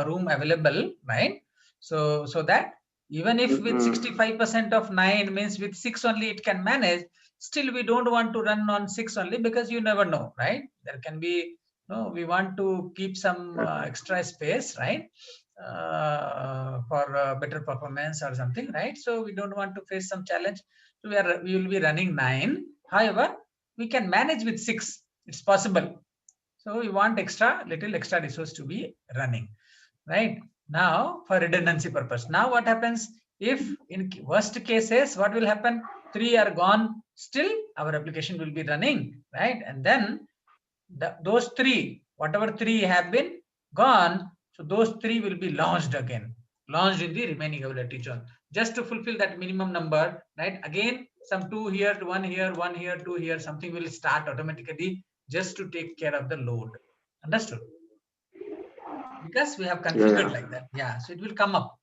room available, right? So that even if with 65% of 9 means with 6 only it can manage, still we don't want to run on 6 only because you never know, right? There can be no, we want to keep some extra space, right? For better performance or something, right? So we don't want to face some challenge. So we will be running 9. However, we can manage with 6. It's possible. So we want little extra resource to be running, right? Now for redundancy purpose. Now what happens if in worst cases, what will happen? 3 are gone, still our application will be running, right? And then those 3, whatever 3 have been gone, so those 3 will be launched again, launched in the remaining availability zone, just to fulfill that minimum number, right? Again, some 2 here, 1 here, 1 here, 2 here, something will start automatically just to take care of the load. Understood? Because we have configured like that. Yeah, so it will come up.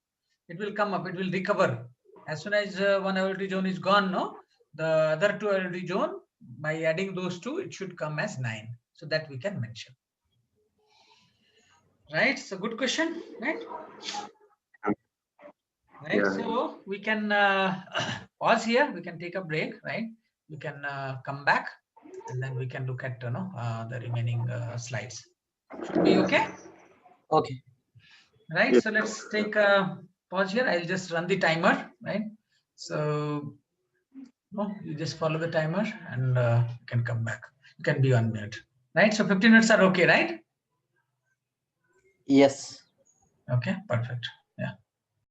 It will come up. It will recover as soon as one availability zone is gone. No, the other 2 availability zone, by adding those 2, it should come as 9. So that we can mention. Right, so good question, right? Right, Yeah. so we can pause here, we can take a break, right? We can come back and then we can look at the remaining slides. Should be okay? Okay. Right, Yes. so let's take a pause here. I'll just run the timer, right? So you just follow the timer and you can come back. You can be on mute, right? So 15 minutes are okay, right? Yes. Okay, perfect.